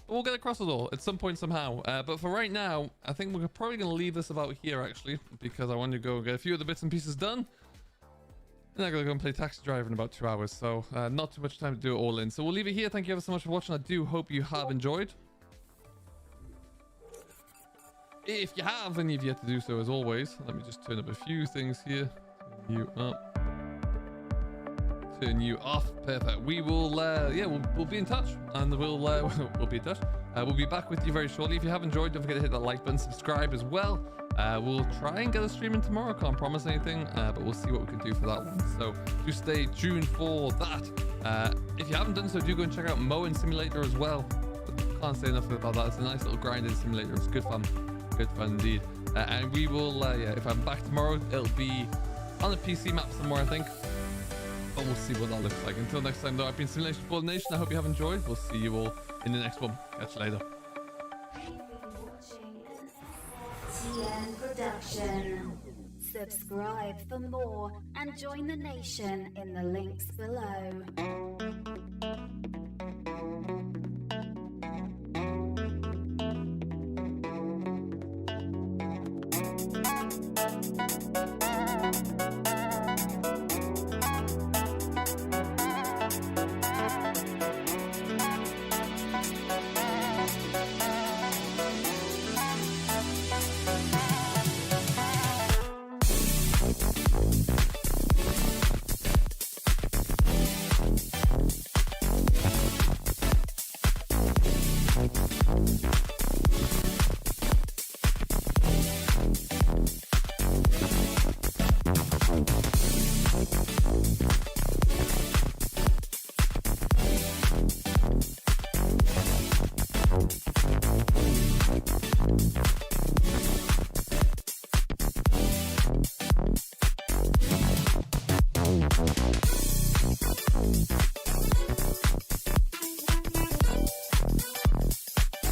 But we'll get across it all at some point somehow. But for right now, I think we're probably going to leave this about here actually, because I want to go get a few of the bits and pieces done. And I'm going to go and play taxi driver in about 2 hours. So not too much time to do it all in. So we'll leave it here. Thank you ever so much for watching. I do hope you have enjoyed. If you have and you've yet to do so, as always, let me just turn up a few things here. Turn you up. Turn you off. Perfect. We will, yeah, we'll be in touch, and we'll be in touch. We'll be back with you very shortly. If you have enjoyed, don't forget to hit that like button, subscribe as well. We'll try and get a stream in tomorrow. Can't promise anything, but we'll see what we can do for that one. So do stay tuned for that. If you haven't done so, do go and check out Mowing Simulator as well. Can't say enough about that. It's a nice little grinding simulator. It's good fun. Good fun indeed. And we will, yeah, if I'm back tomorrow, it'll be on a PC map somewhere, I think. But we'll see what that looks like. Until next time, though, I've been Simulation for the Nation. I hope you have enjoyed. We'll see you all in the next one. Catch you later. You've been watching an SFTN production. Subscribe for more and join the nation in the links below.